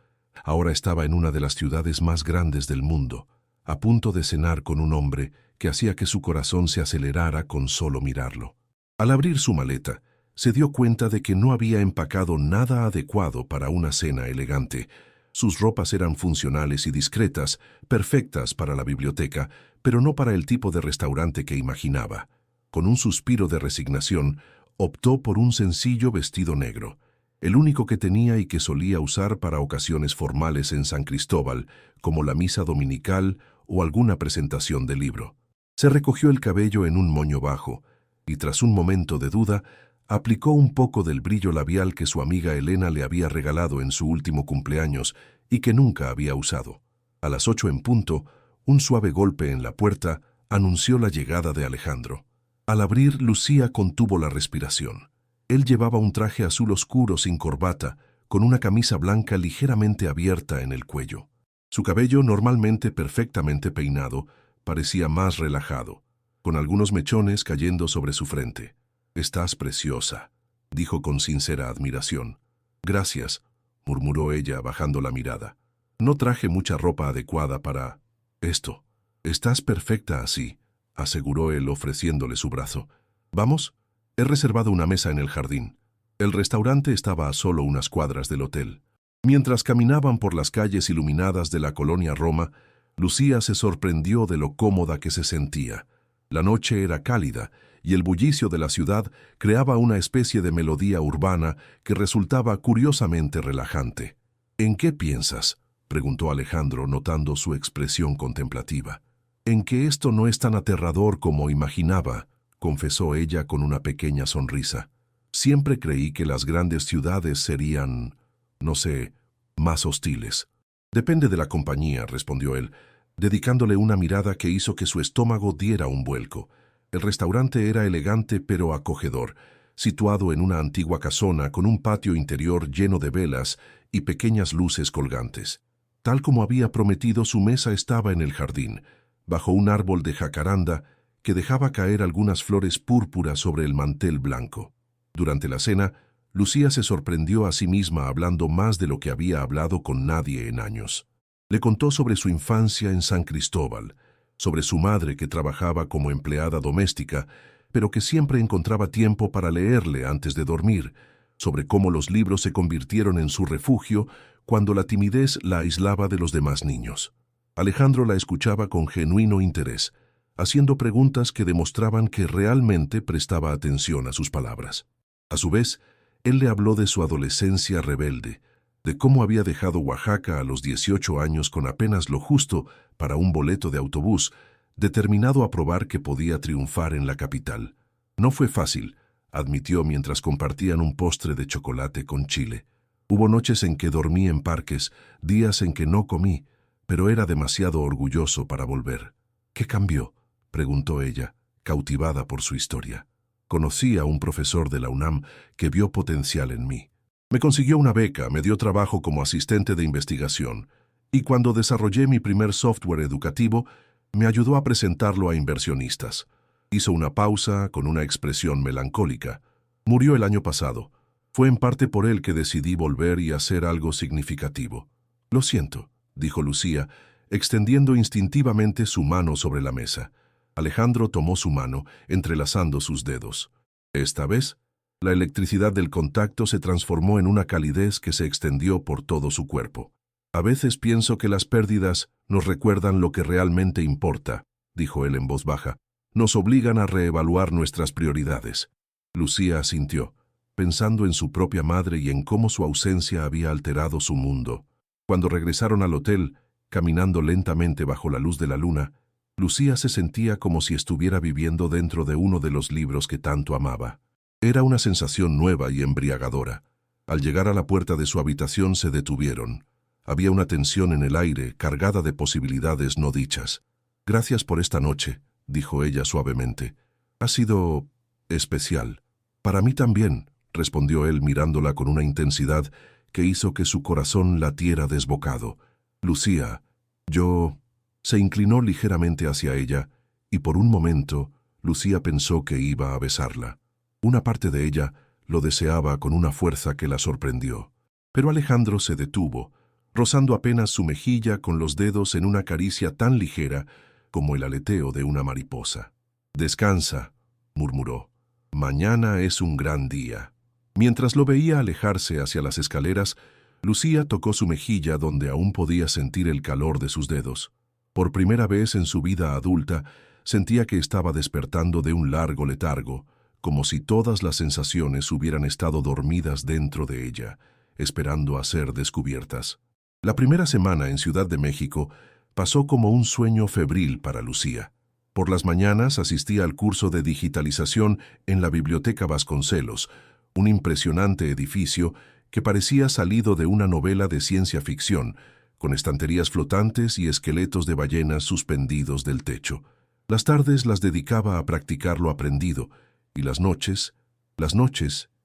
Ahora estaba en una de las ciudades más grandes del mundo, a punto de cenar con un hombre que hacía que su corazón se acelerara con solo mirarlo. Al abrir su maleta, se dio cuenta de que no había empacado nada adecuado para una cena elegante. Sus ropas eran funcionales y discretas, perfectas para la biblioteca, pero no para el tipo de restaurante que imaginaba. Con un suspiro de resignación, optó por un sencillo vestido negro, el único que tenía y que solía usar para ocasiones formales en San Cristóbal, como la misa dominical o alguna presentación de libro. Se recogió el cabello en un moño bajo, y tras un momento de duda, aplicó un poco del brillo labial que su amiga Elena le había regalado en su último cumpleaños y que nunca había usado. A las 8 en punto, un suave golpe en la puerta anunció la llegada de Alejandro. Al abrir, Lucía contuvo la respiración. Él llevaba un traje azul oscuro sin corbata, con una camisa blanca ligeramente abierta en el cuello. Su cabello, normalmente perfectamente peinado, parecía más relajado, con algunos mechones cayendo sobre su frente. «Estás preciosa», dijo con sincera admiración. «Gracias», murmuró ella bajando la mirada. «No traje mucha ropa adecuada para esto». «Estás perfecta así», aseguró él ofreciéndole su brazo. «¿Vamos? He reservado una mesa en el jardín». El restaurante estaba a solo unas cuadras del hotel. Mientras caminaban por las calles iluminadas de la colonia Roma, Lucía se sorprendió de lo cómoda que se sentía. La noche era cálida y el bullicio de la ciudad creaba una especie de melodía urbana que resultaba curiosamente relajante. «¿En qué piensas?», preguntó Alejandro, notando su expresión contemplativa. «En que esto no es tan aterrador como imaginaba», confesó ella con una pequeña sonrisa. «Siempre creí que las grandes ciudades serían, no sé, más hostiles». «Depende de la compañía», respondió él, dedicándole una mirada que hizo que su estómago diera un vuelco. El restaurante era elegante pero acogedor, situado en una antigua casona con un patio interior lleno de velas y pequeñas luces colgantes. Tal como había prometido, su mesa estaba en el jardín, bajo un árbol de jacaranda que dejaba caer algunas flores púrpuras sobre el mantel blanco. Durante la cena, Lucía se sorprendió a sí misma hablando más de lo que había hablado con nadie en años. Le contó sobre su infancia en San Cristóbal, sobre su madre que trabajaba como empleada doméstica, pero que siempre encontraba tiempo para leerle antes de dormir, sobre cómo los libros se convirtieron en su refugio cuando la timidez la aislaba de los demás niños. Alejandro la escuchaba con genuino interés, haciendo preguntas que demostraban que realmente prestaba atención a sus palabras. A su vez, él le habló de su adolescencia rebelde, de cómo había dejado Oaxaca a los 18 años con apenas lo justo para un boleto de autobús, determinado a probar que podía triunfar en la capital. «No fue fácil», admitió mientras compartían un postre de chocolate con chile. «Hubo noches en que dormí en parques, días en que no comí, pero era demasiado orgulloso para volver». «¿Qué cambió?», preguntó ella, cautivada por su historia. «Conocí a un profesor de la UNAM que vio potencial en mí. Me consiguió una beca, me dio trabajo como asistente de investigación, y cuando desarrollé mi primer software educativo, me ayudó a presentarlo a inversionistas». Hizo una pausa con una expresión melancólica. «Murió el año pasado. Fue en parte por él que decidí volver y hacer algo significativo». «Lo siento», dijo Lucía, extendiendo instintivamente su mano sobre la mesa. Alejandro tomó su mano, entrelazando sus dedos. Esta vez, la electricidad del contacto se transformó en una calidez que se extendió por todo su cuerpo. «A veces pienso que las pérdidas nos recuerdan lo que realmente importa», dijo él en voz baja. «Nos obligan a reevaluar nuestras prioridades». Lucía asintió, pensando en su propia madre y en cómo su ausencia había alterado su mundo. Cuando regresaron al hotel, caminando lentamente bajo la luz de la luna, Lucía se sentía como si estuviera viviendo dentro de uno de los libros que tanto amaba. Era una sensación nueva y embriagadora. Al llegar a la puerta de su habitación se detuvieron. Había una tensión en el aire, cargada de posibilidades no dichas. «Gracias por esta noche», dijo ella suavemente. «Ha sido especial». «Para mí también», respondió él mirándola con una intensidad que hizo que su corazón latiera desbocado. Lucía, yo... Se inclinó ligeramente hacia ella, y por un momento, Lucía pensó que iba a besarla. Una parte de ella lo deseaba con una fuerza que la sorprendió. Pero Alejandro se detuvo, rozando apenas su mejilla con los dedos en una caricia tan ligera como el aleteo de una mariposa. «Descansa», murmuró. «Mañana es un gran día». Mientras lo veía alejarse hacia las escaleras, Lucía tocó su mejilla donde aún podía sentir el calor de sus dedos. Por primera vez en su vida adulta, sentía que estaba despertando de un largo letargo, como si todas las sensaciones hubieran estado dormidas dentro de ella, esperando a ser descubiertas. La primera semana en Ciudad de México pasó como un sueño febril para Lucía. Por las mañanas asistía al curso de digitalización en la Biblioteca Vasconcelos, un impresionante edificio que parecía salido de una novela de ciencia ficción, con estanterías flotantes y esqueletos de ballenas suspendidos del techo. Las tardes las dedicaba a practicar lo aprendido, y las noches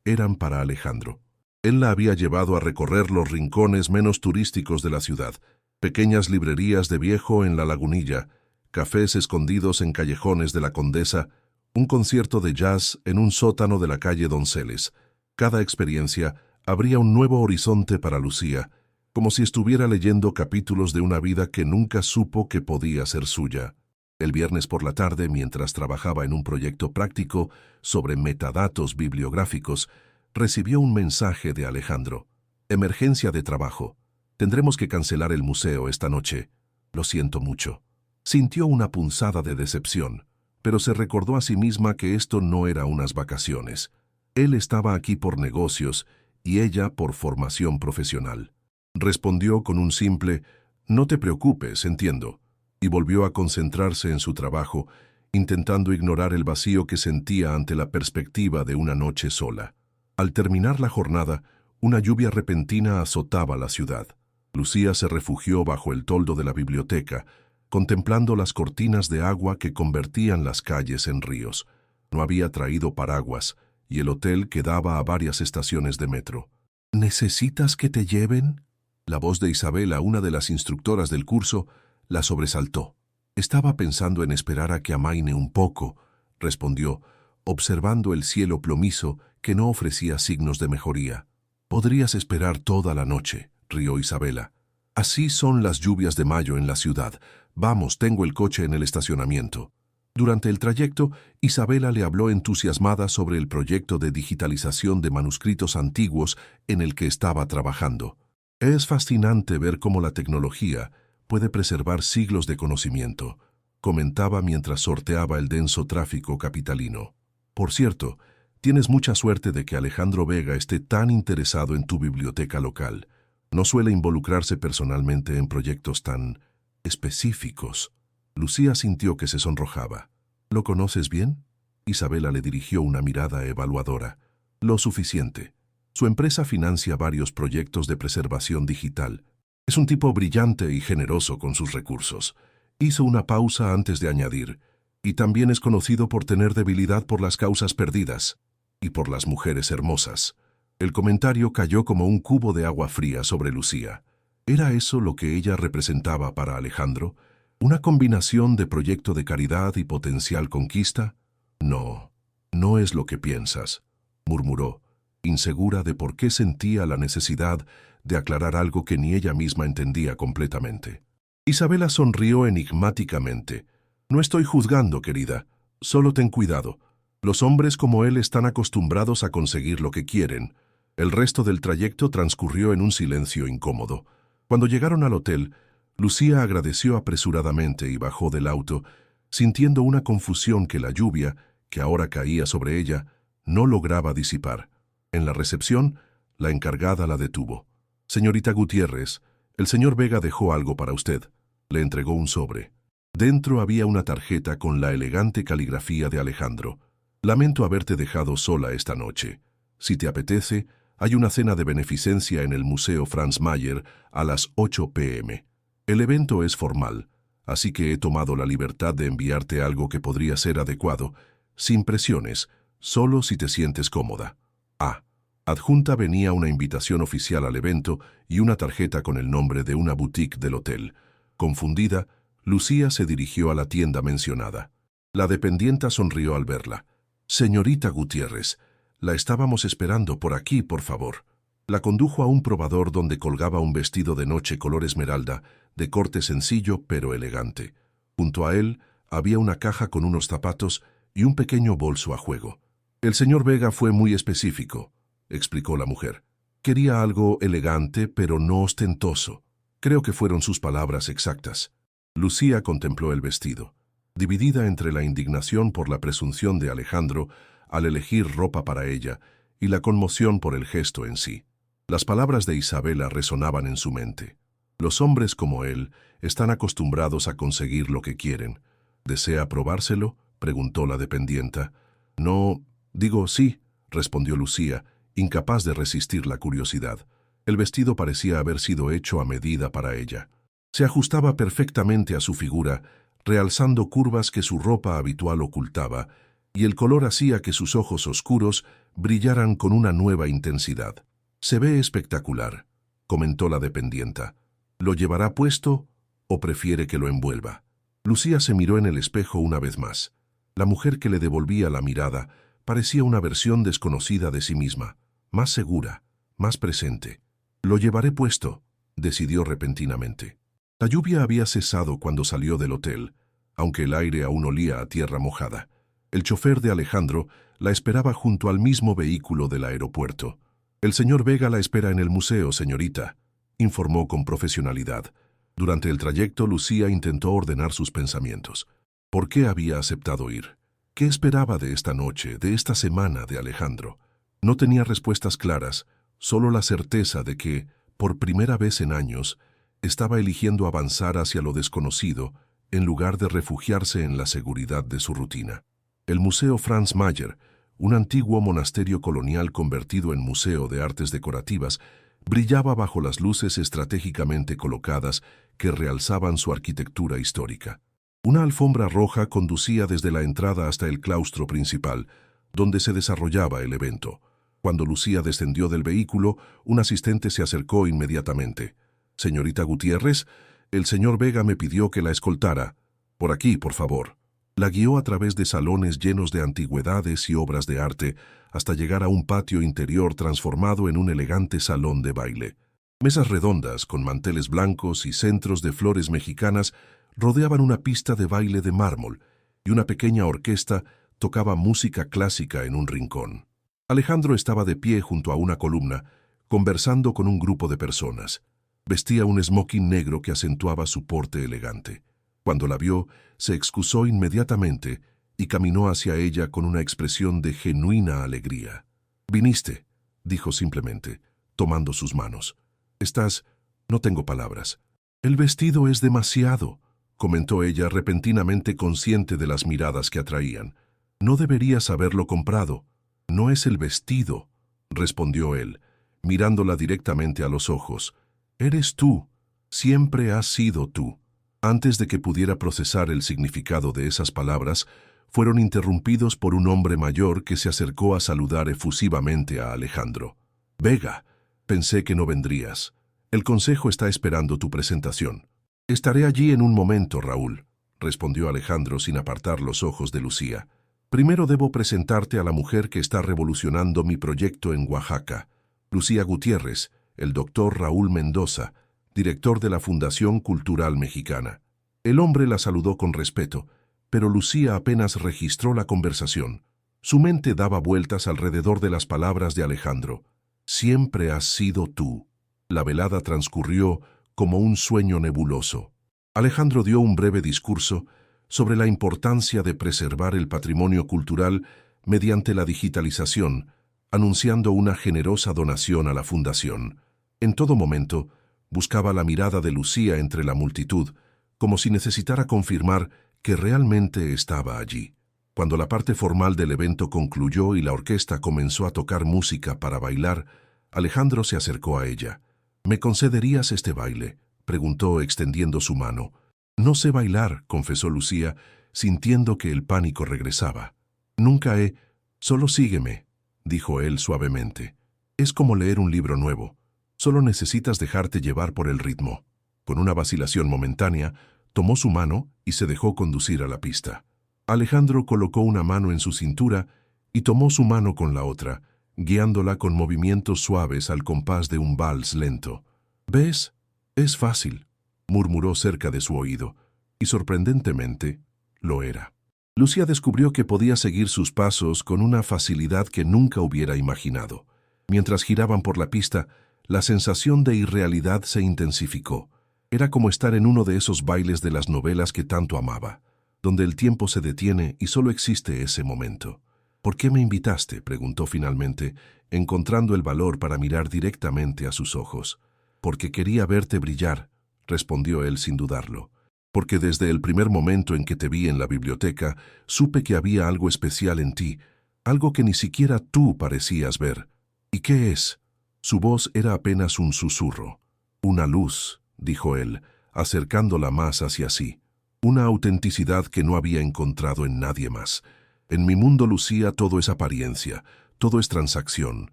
eran para Alejandro. Él la había llevado a recorrer los rincones menos turísticos de la ciudad, pequeñas librerías de viejo en la Lagunilla, cafés escondidos en callejones de la Condesa, un concierto de jazz en un sótano de la calle Donceles. Cada experiencia abría un nuevo horizonte para Lucía, como si estuviera leyendo capítulos de una vida que nunca supo que podía ser suya. El viernes por la tarde, mientras trabajaba en un proyecto práctico sobre metadatos bibliográficos, recibió un mensaje de Alejandro. «Emergencia de trabajo. Tendremos que cancelar el museo esta noche. Lo siento mucho». Sintió una punzada de decepción, pero se recordó a sí misma que esto no era unas vacaciones. Él estaba aquí por negocios y ella por formación profesional. Respondió con un simple «No te preocupes, entiendo», y volvió a concentrarse en su trabajo, intentando ignorar el vacío que sentía ante la perspectiva de una noche sola. Al terminar la jornada, una lluvia repentina azotaba la ciudad. Lucía se refugió bajo el toldo de la biblioteca, contemplando las cortinas de agua que convertían las calles en ríos. No había traído paraguas, y el hotel quedaba a varias estaciones de metro. «¿Necesitas que te lleven?». La voz de Isabela, una de las instructoras del curso, la sobresaltó. «Estaba pensando en esperar a que amaine un poco», respondió, observando el cielo plomizo que no ofrecía signos de mejoría. «Podrías esperar toda la noche», rió Isabela. «Así son las lluvias de mayo en la ciudad. Vamos, tengo el coche en el estacionamiento». Durante el trayecto, Isabela le habló entusiasmada sobre el proyecto de digitalización de manuscritos antiguos en el que estaba trabajando. «Es fascinante ver cómo la tecnología puede preservar siglos de conocimiento», comentaba mientras sorteaba el denso tráfico capitalino. «Por cierto, tienes mucha suerte de que Alejandro Vega esté tan interesado en tu biblioteca local. No suele involucrarse personalmente en proyectos tan específicos». Lucía sintió que se sonrojaba. «¿Lo conoces bien?». Isabela le dirigió una mirada evaluadora. «Lo suficiente. Su empresa financia varios proyectos de preservación digital. Es un tipo brillante y generoso con sus recursos». Hizo una pausa antes de añadir, «y también es conocido por tener debilidad por las causas perdidas y por las mujeres hermosas». El comentario cayó como un cubo de agua fría sobre Lucía. ¿Era eso lo que ella representaba para Alejandro? ¿Una combinación de proyecto de caridad y potencial conquista? «No, no es lo que piensas», murmuró, insegura de por qué sentía la necesidad de aclarar algo que ni ella misma entendía completamente. Isabela sonrió enigmáticamente. «No estoy juzgando, querida. Solo ten cuidado. Los hombres como él están acostumbrados a conseguir lo que quieren». El resto del trayecto transcurrió en un silencio incómodo. Cuando llegaron al hotel, Lucía agradeció apresuradamente y bajó del auto, sintiendo una confusión que la lluvia, que ahora caía sobre ella, no lograba disipar. En la recepción, la encargada la detuvo. «Señorita Gutiérrez, el señor Vega dejó algo para usted». Le entregó un sobre. Dentro había una tarjeta con la elegante caligrafía de Alejandro. «Lamento haberte dejado sola esta noche. Si te apetece, hay una cena de beneficencia en el Museo Franz Mayer a las 8 p.m. El evento es formal, así que he tomado la libertad de enviarte algo que podría ser adecuado, sin presiones, solo si te sientes cómoda. Ah, Adjunta venía una invitación oficial al evento y una tarjeta con el nombre de una boutique del hotel. Confundida, Lucía se dirigió a la tienda mencionada. La dependienta sonrió al verla. «Señorita Gutiérrez, la estábamos esperando por aquí, por favor». La condujo a un probador donde colgaba un vestido de noche color esmeralda, de corte sencillo pero elegante. Junto a él había una caja con unos zapatos y un pequeño bolso a juego. «El señor Vega fue muy específico», explicó la mujer. «Quería algo elegante pero no ostentoso». Creo que fueron sus palabras exactas. Lucía contempló el vestido, dividida entre la indignación por la presunción de Alejandro al elegir ropa para ella y la conmoción por el gesto en sí. Las palabras de Isabela resonaban en su mente. Los hombres como él están acostumbrados a conseguir lo que quieren. ¿Desea probárselo?, preguntó la dependienta. No, digo sí, respondió Lucía, incapaz de resistir la curiosidad. El vestido parecía haber sido hecho a medida para ella. Se ajustaba perfectamente a su figura, realzando curvas que su ropa habitual ocultaba, y el color hacía que sus ojos oscuros brillaran con una nueva intensidad. «Se ve espectacular», comentó la dependienta. «¿Lo llevará puesto o prefiere que lo envuelva?» Lucía se miró en el espejo una vez más. La mujer que le devolvía la mirada parecía una versión desconocida de sí misma, más segura, más presente. «Lo llevaré puesto», decidió repentinamente. La lluvia había cesado cuando salió del hotel, aunque el aire aún olía a tierra mojada. El chofer de Alejandro la esperaba junto al mismo vehículo del aeropuerto. «El señor Vega la espera en el museo, señorita», informó con profesionalidad. Durante el trayecto, Lucía intentó ordenar sus pensamientos. ¿Por qué había aceptado ir? ¿Qué esperaba de esta noche, de esta semana de Alejandro? No tenía respuestas claras, solo la certeza de que, por primera vez en años, estaba eligiendo avanzar hacia lo desconocido en lugar de refugiarse en la seguridad de su rutina. El Museo Franz Mayer, un antiguo monasterio colonial convertido en museo de artes decorativas, brillaba bajo las luces estratégicamente colocadas que realzaban su arquitectura histórica. Una alfombra roja conducía desde la entrada hasta el claustro principal, donde se desarrollaba el evento. Cuando Lucía descendió del vehículo, un asistente se acercó inmediatamente. «Señorita Gutiérrez, el señor Vega me pidió que la escoltara. Por aquí, por favor». La guió a través de salones llenos de antigüedades y obras de arte hasta llegar a un patio interior transformado en un elegante salón de baile. Mesas redondas con manteles blancos y centros de flores mexicanas rodeaban una pista de baile de mármol y una pequeña orquesta tocaba música clásica en un rincón. Alejandro estaba de pie junto a una columna, conversando con un grupo de personas. Vestía un smoking negro que acentuaba su porte elegante. Cuando la vio, se excusó inmediatamente y caminó hacia ella con una expresión de genuina alegría. «¿Viniste?», dijo simplemente, tomando sus manos. «Estás... no tengo palabras». «El vestido es demasiado», comentó ella repentinamente consciente de las miradas que atraían. «No deberías haberlo comprado». «No es el vestido», respondió él, mirándola directamente a los ojos. «Eres tú. Siempre has sido tú». Antes de que pudiera procesar el significado de esas palabras, fueron interrumpidos por un hombre mayor que se acercó a saludar efusivamente a Alejandro. «Vega, pensé que no vendrías. El consejo está esperando tu presentación». «Estaré allí en un momento, Raúl», respondió Alejandro sin apartar los ojos de Lucía. «Primero debo presentarte a la mujer que está revolucionando mi proyecto en Oaxaca, Lucía Gutiérrez, el doctor Raúl Mendoza, director de la Fundación Cultural Mexicana». El hombre la saludó con respeto, pero Lucía apenas registró la conversación. Su mente daba vueltas alrededor de las palabras de Alejandro. «Siempre has sido tú». La velada transcurrió como un sueño nebuloso. Alejandro dio un breve discurso sobre la importancia de preservar el patrimonio cultural mediante la digitalización, anunciando una generosa donación a la fundación. En todo momento, buscaba la mirada de Lucía entre la multitud, como si necesitara confirmar que realmente estaba allí. Cuando la parte formal del evento concluyó y la orquesta comenzó a tocar música para bailar, Alejandro se acercó a ella. «¿Me concederías este baile?», preguntó extendiendo su mano. «No sé bailar», confesó Lucía, sintiendo que el pánico regresaba. «Nunca he... Solo sígueme», dijo él suavemente. Es como leer un libro nuevo. Solo necesitas dejarte llevar por el ritmo. Con una vacilación momentánea, tomó su mano y se dejó conducir a la pista. Alejandro colocó una mano en su cintura y tomó su mano con la otra, guiándola con movimientos suaves al compás de un vals lento. «¿Ves? Es fácil», murmuró cerca de su oído, y sorprendentemente, lo era. Lucía descubrió que podía seguir sus pasos con una facilidad que nunca hubiera imaginado. Mientras giraban por la pista, la sensación de irrealidad se intensificó. Era como estar en uno de esos bailes de las novelas que tanto amaba, donde el tiempo se detiene y solo existe ese momento. «¿Por qué me invitaste?», preguntó finalmente, encontrando el valor para mirar directamente a sus ojos. «Porque quería verte brillar», respondió él sin dudarlo. «Porque desde el primer momento en que te vi en la biblioteca, supe que había algo especial en ti, algo que ni siquiera tú parecías ver». «¿Y qué es?». Su voz era apenas un susurro. «Una luz», dijo él, acercándola más hacia sí. «Una autenticidad que no había encontrado en nadie más. En mi mundo, Lucía, todo es apariencia, todo es transacción.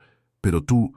Pero tú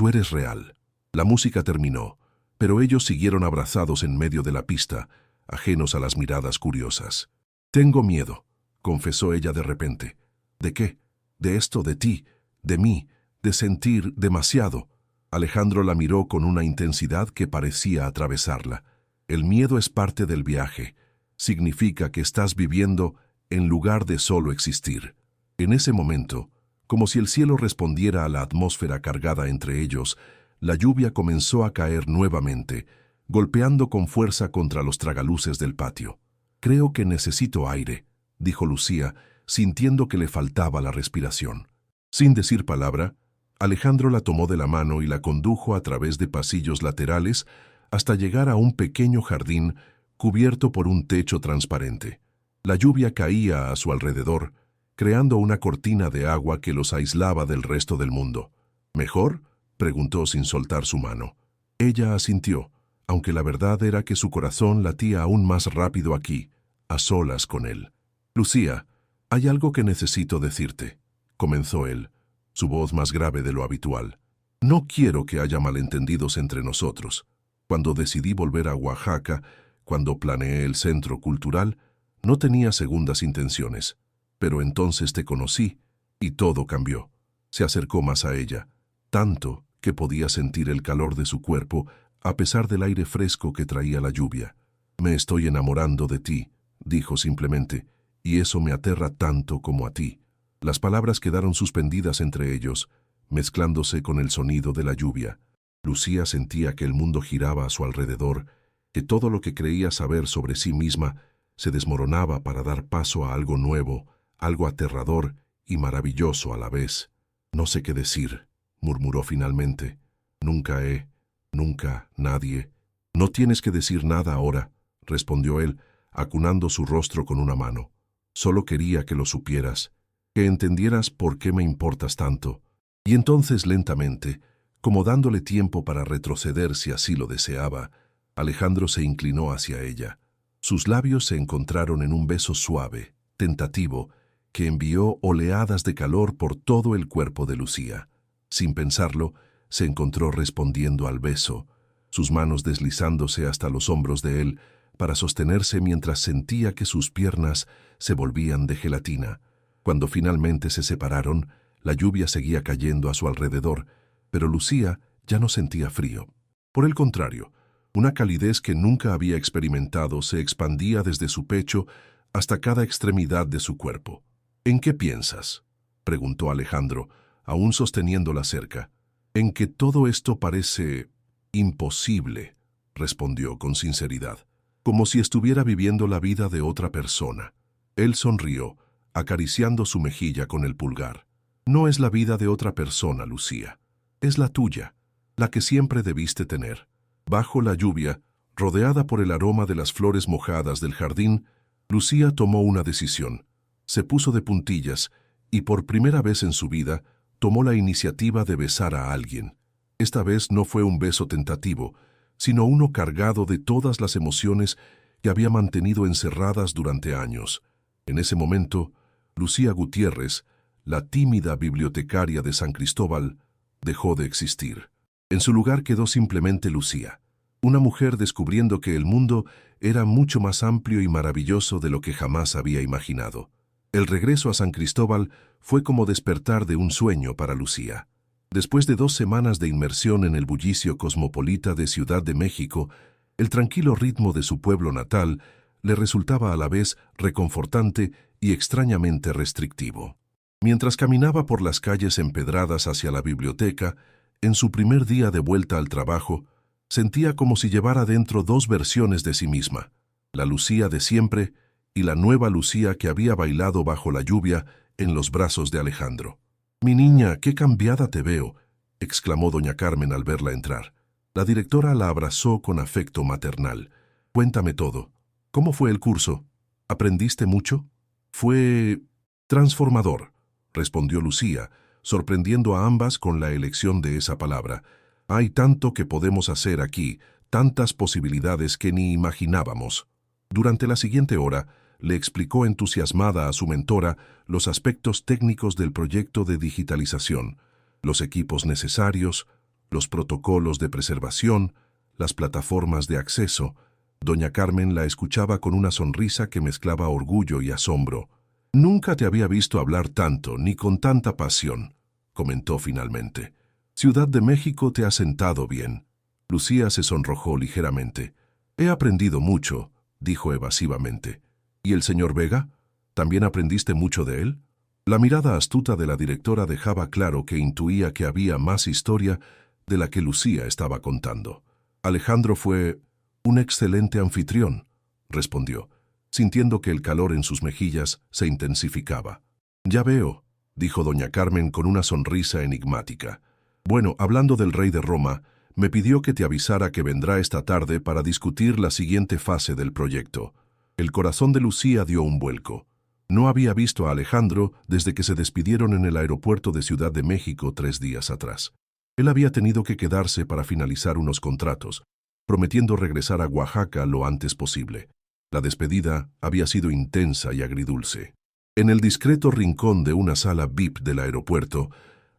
eres real». La música terminó, pero ellos siguieron abrazados en medio de la pista, ajenos a las miradas curiosas. «Tengo miedo», confesó ella de repente. «¿De qué? De esto, de ti, de mí, de sentir demasiado». Alejandro la miró con una intensidad que parecía atravesarla. «El miedo es parte del viaje. Significa que estás viviendo en lugar de solo existir». En ese momento, como si el cielo respondiera a la atmósfera cargada entre ellos, la lluvia comenzó a caer nuevamente, golpeando con fuerza contra los tragaluces del patio. «Creo que necesito aire», dijo Lucía, sintiendo que le faltaba la respiración. Sin decir palabra, Alejandro la tomó de la mano y la condujo a través de pasillos laterales hasta llegar a un pequeño jardín cubierto por un techo transparente. La lluvia caía a su alrededor, creando una cortina de agua que los aislaba del resto del mundo. «¿Mejor?», preguntó sin soltar su mano. Ella asintió, aunque la verdad era que su corazón latía aún más rápido aquí, a solas con él. «Lucía, hay algo que necesito decirte», comenzó él, su voz más grave de lo habitual. «No quiero que haya malentendidos entre nosotros. Cuando decidí volver a Oaxaca, cuando planeé el centro cultural, no tenía segundas intenciones. Pero entonces te conocí, y todo cambió». Se acercó más a ella, tanto que podía sentir el calor de su cuerpo a pesar del aire fresco que traía la lluvia. «Me estoy enamorando de ti», dijo simplemente, «y eso me aterra tanto como a ti». Las palabras quedaron suspendidas entre ellos, mezclándose con el sonido de la lluvia. Lucía sentía que el mundo giraba a su alrededor, que todo lo que creía saber sobre sí misma se desmoronaba para dar paso a algo nuevo, algo aterrador y maravilloso a la vez. «No sé qué decir», murmuró finalmente. Nunca, nadie». «No tienes que decir nada ahora», respondió él, acunando su rostro con una mano. «Solo quería que lo supieras, que entendieras por qué me importas tanto». Y entonces lentamente, como dándole tiempo para retroceder si así lo deseaba, Alejandro se inclinó hacia ella. Sus labios se encontraron en un beso suave, tentativo, que envió oleadas de calor por todo el cuerpo de Lucía. Sin pensarlo, se encontró respondiendo al beso, sus manos deslizándose hasta los hombros de él para sostenerse mientras sentía que sus piernas se volvían de gelatina. Cuando finalmente se separaron, la lluvia seguía cayendo a su alrededor, pero Lucía ya no sentía frío. Por el contrario, una calidez que nunca había experimentado se expandía desde su pecho hasta cada extremidad de su cuerpo. «¿En qué piensas?», preguntó Alejandro, aún sosteniéndola cerca. «En que todo esto parece imposible», respondió con sinceridad, como si estuviera viviendo la vida de otra persona. Él sonrió, acariciando su mejilla con el pulgar. «No es la vida de otra persona, Lucía. Es la tuya, la que siempre debiste tener». Bajo la lluvia, rodeada por el aroma de las flores mojadas del jardín, Lucía tomó una decisión. Se puso de puntillas y por primera vez en su vida tomó la iniciativa de besar a alguien. Esta vez no fue un beso tentativo, sino uno cargado de todas las emociones que había mantenido encerradas durante años. En ese momento, Lucía Gutiérrez, la tímida bibliotecaria de San Cristóbal, dejó de existir. En su lugar quedó simplemente Lucía, una mujer descubriendo que el mundo era mucho más amplio y maravilloso de lo que jamás había imaginado. El regreso a San Cristóbal fue como despertar de un sueño para Lucía. Después de 2 semanas de inmersión en el bullicio cosmopolita de Ciudad de México, el tranquilo ritmo de su pueblo natal le resultaba a la vez reconfortante y extrañamente restrictivo. Mientras caminaba por las calles empedradas hacia la biblioteca, en su primer día de vuelta al trabajo, sentía como si llevara dentro 2 versiones de sí misma, la Lucía de siempre y la nueva Lucía que había bailado bajo la lluvia en los brazos de Alejandro. «Mi niña, qué cambiada te veo», exclamó doña Carmen al verla entrar. La directora la abrazó con afecto maternal. «Cuéntame todo. ¿Cómo fue el curso? ¿Aprendiste mucho?» «Fue transformador», respondió Lucía, sorprendiendo a ambas con la elección de esa palabra. «Hay tanto que podemos hacer aquí, tantas posibilidades que ni imaginábamos». Durante la siguiente hora, le explicó entusiasmada a su mentora los aspectos técnicos del proyecto de digitalización, los equipos necesarios, los protocolos de preservación, las plataformas de acceso. Doña Carmen la escuchaba con una sonrisa que mezclaba orgullo y asombro. «Nunca te había visto hablar tanto, ni con tanta pasión», comentó finalmente. «Ciudad de México te ha sentado bien». Lucía se sonrojó ligeramente. «He aprendido mucho», dijo evasivamente. «¿Y el señor Vega? ¿También aprendiste mucho de él?» La mirada astuta de la directora dejaba claro que intuía que había más historia de la que Lucía estaba contando. «Alejandro fue un excelente anfitrión», respondió, sintiendo que el calor en sus mejillas se intensificaba. «Ya veo», dijo doña Carmen con una sonrisa enigmática. «Bueno, hablando del rey de Roma, me pidió que te avisara que vendrá esta tarde para discutir la siguiente fase del proyecto». El corazón de Lucía dio un vuelco. No había visto a Alejandro desde que se despidieron en el aeropuerto de Ciudad de México 3 días atrás. Él había tenido que quedarse para finalizar unos contratos, prometiendo regresar a Oaxaca lo antes posible. La despedida había sido intensa y agridulce. En el discreto rincón de una sala VIP del aeropuerto,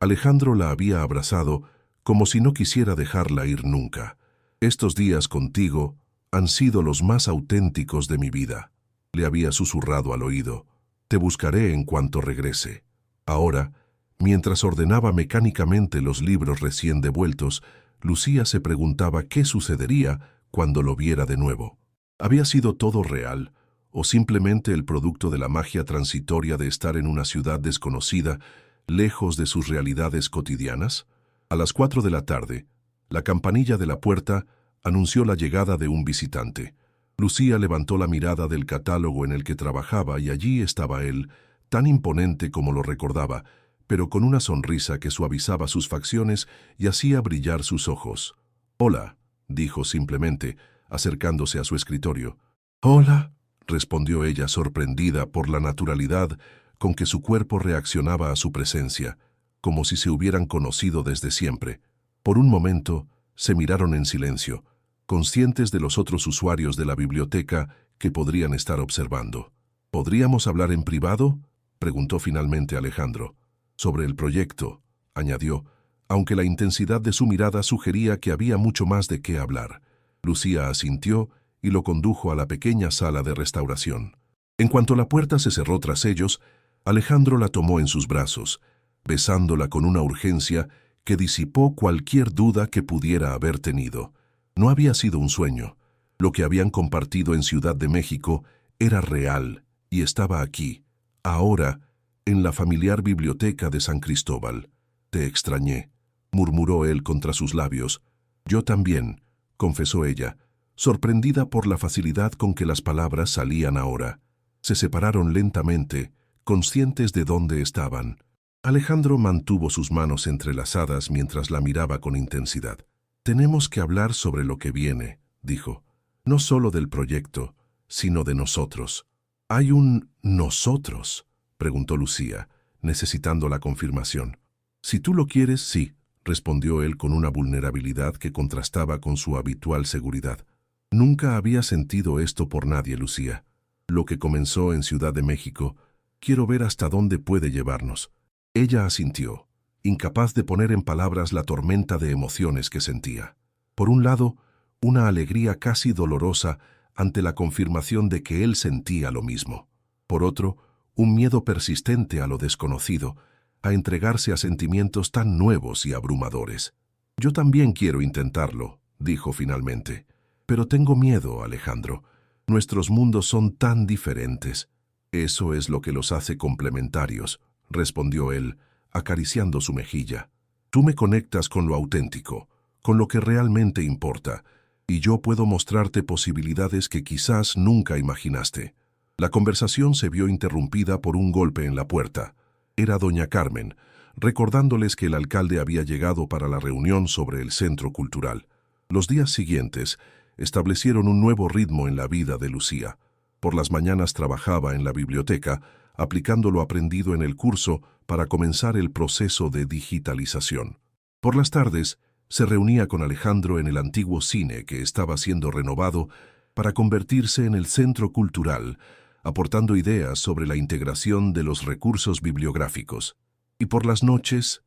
Alejandro la había abrazado como si no quisiera dejarla ir nunca. «Estos días contigo han sido los más auténticos de mi vida», le había susurrado al oído. «Te buscaré en cuanto regrese». Ahora, mientras ordenaba mecánicamente los libros recién devueltos, Lucía se preguntaba qué sucedería cuando lo viera de nuevo. ¿Había sido todo real, o simplemente el producto de la magia transitoria de estar en una ciudad desconocida, lejos de sus realidades cotidianas? A las 4 de la tarde, la campanilla de la puerta anunció la llegada de un visitante. Lucía levantó la mirada del catálogo en el que trabajaba y allí estaba él, tan imponente como lo recordaba, pero con una sonrisa que suavizaba sus facciones y hacía brillar sus ojos. «Hola», dijo simplemente, acercándose a su escritorio. «Hola», respondió ella sorprendida por la naturalidad con que su cuerpo reaccionaba a su presencia, como si se hubieran conocido desde siempre. Por un momento, se miraron en silencio, conscientes de los otros usuarios de la biblioteca que podrían estar observando. «¿Podríamos hablar en privado?», preguntó finalmente Alejandro. «Sobre el proyecto», añadió, aunque la intensidad de su mirada sugería que había mucho más de qué hablar. Lucía asintió y lo condujo a la pequeña sala de restauración. En cuanto la puerta se cerró tras ellos, Alejandro la tomó en sus brazos, besándola con una urgencia que disipó cualquier duda que pudiera haber tenido. No había sido un sueño. Lo que habían compartido en Ciudad de México era real y estaba aquí, ahora, en la familiar biblioteca de San Cristóbal. «Te extrañé», murmuró él contra sus labios. «Yo también», confesó ella, sorprendida por la facilidad con que las palabras salían ahora. Se separaron lentamente, conscientes de dónde estaban. Alejandro mantuvo sus manos entrelazadas mientras la miraba con intensidad. «Tenemos que hablar sobre lo que viene», dijo. «No solo del proyecto, sino de nosotros». «¿Hay un nosotros?», preguntó Lucía, necesitando la confirmación. «Si tú lo quieres, sí», respondió él con una vulnerabilidad que contrastaba con su habitual seguridad. «Nunca había sentido esto por nadie, Lucía. Lo que comenzó en Ciudad de México, quiero ver hasta dónde puede llevarnos». Ella asintió, incapaz de poner en palabras la tormenta de emociones que sentía. Por un lado, una alegría casi dolorosa ante la confirmación de que él sentía lo mismo. Por otro, un miedo persistente a lo desconocido, a entregarse a sentimientos tan nuevos y abrumadores. «Yo también quiero intentarlo», dijo finalmente. «Pero tengo miedo, Alejandro. Nuestros mundos son tan diferentes». «Eso es lo que los hace complementarios», respondió él, acariciando su mejilla. «Tú me conectas con lo auténtico, con lo que realmente importa, y yo puedo mostrarte posibilidades que quizás nunca imaginaste». La conversación se vio interrumpida por un golpe en la puerta. Era doña Carmen, recordándoles que el alcalde había llegado para la reunión sobre el centro cultural. Los días siguientes establecieron un nuevo ritmo en la vida de Lucía. Por las mañanas trabajaba en la biblioteca, aplicando lo aprendido en el curso para comenzar el proceso de digitalización. Por las tardes, se reunía con Alejandro en el antiguo cine que estaba siendo renovado para convertirse en el centro cultural, aportando ideas sobre la integración de los recursos bibliográficos. Y por las noches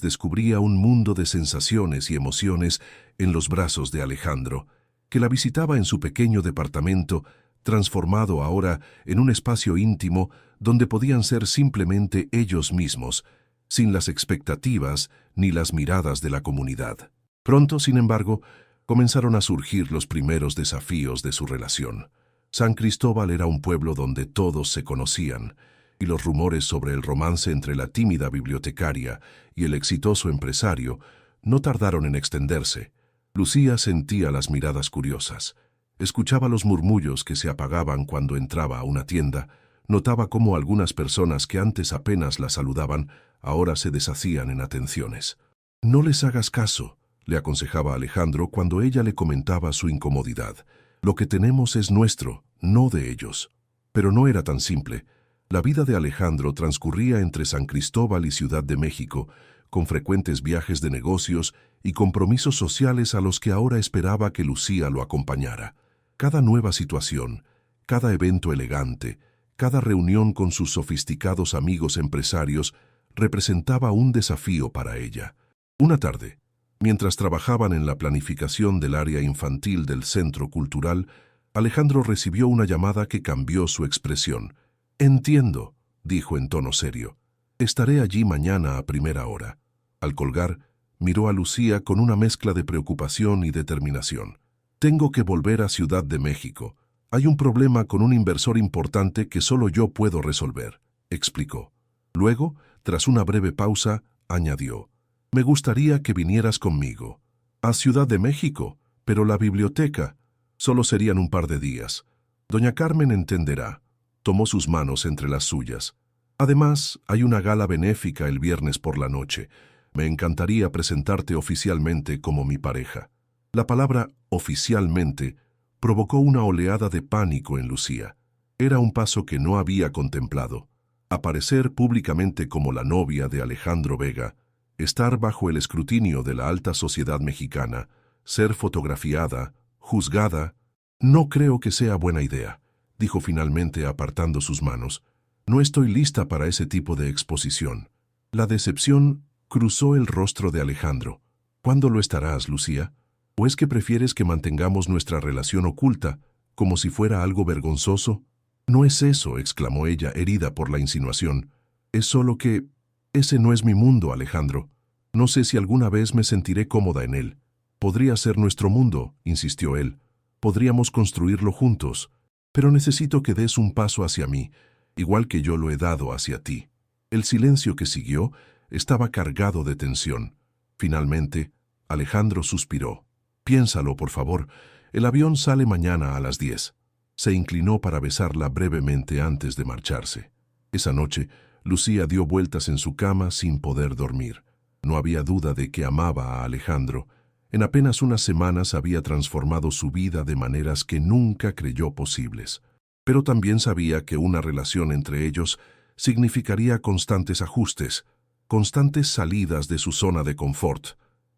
descubría un mundo de sensaciones y emociones en los brazos de Alejandro, que la visitaba en su pequeño departamento, transformado ahora en un espacio íntimo donde podían ser simplemente ellos mismos, sin las expectativas ni las miradas de la comunidad. Pronto, sin embargo, comenzaron a surgir los primeros desafíos de su relación. San Cristóbal era un pueblo donde todos se conocían, y los rumores sobre el romance entre la tímida bibliotecaria y el exitoso empresario no tardaron en extenderse. Lucía sentía las miradas curiosas, escuchaba los murmullos que se apagaban cuando entraba a una tienda, notaba cómo algunas personas que antes apenas la saludaban ahora se deshacían en atenciones. «No les hagas caso», le aconsejaba Alejandro cuando ella le comentaba su incomodidad. «Lo que tenemos es nuestro, no de ellos». Pero no era tan simple. La vida de Alejandro transcurría entre San Cristóbal y Ciudad de México, con frecuentes viajes de negocios y compromisos sociales a los que ahora esperaba que Lucía lo acompañara. Cada nueva situación, cada evento elegante, cada reunión con sus sofisticados amigos empresarios representaba un desafío para ella. Una tarde, mientras trabajaban en la planificación del área infantil del centro cultural, Alejandro recibió una llamada que cambió su expresión. «Entiendo», dijo en tono serio. «Estaré allí mañana a primera hora». Al colgar, miró a Lucía con una mezcla de preocupación y determinación. «Tengo que volver a Ciudad de México. Hay un problema con un inversor importante que solo yo puedo resolver», explicó. Luego, tras una breve pausa, añadió: «Me gustaría que vinieras conmigo». «A Ciudad de México, pero la biblioteca». «Solo serían un par de días. Doña Carmen entenderá». Tomó sus manos entre las suyas. «Además, hay una gala benéfica el viernes por la noche. Me encantaría presentarte oficialmente como mi pareja». La palabra «oficialmente» provocó una oleada de pánico en Lucía. Era un paso que no había contemplado. Aparecer públicamente como la novia de Alejandro Vega, estar bajo el escrutinio de la alta sociedad mexicana, ser fotografiada, juzgada. «No creo que sea buena idea», dijo finalmente apartando sus manos. «No estoy lista para ese tipo de exposición». La decepción cruzó el rostro de Alejandro. «¿Cuándo lo estarás, Lucía? ¿O es que prefieres que mantengamos nuestra relación oculta, como si fuera algo vergonzoso?» «No es eso», exclamó ella, herida por la insinuación. «Es solo que ese no es mi mundo, Alejandro. No sé si alguna vez me sentiré cómoda en él». «Podría ser nuestro mundo», insistió él. «Podríamos construirlo juntos. Pero necesito que des un paso hacia mí, igual que yo lo he dado hacia ti». El silencio que siguió estaba cargado de tensión. Finalmente, Alejandro suspiró. «Piénsalo, por favor. El avión sale mañana a las 10». Se inclinó para besarla brevemente antes de marcharse. Esa noche, Lucía dio vueltas en su cama sin poder dormir. No había duda de que amaba a Alejandro. En apenas unas semanas había transformado su vida de maneras que nunca creyó posibles. Pero también sabía que una relación entre ellos significaría constantes ajustes, constantes salidas de su zona de confort.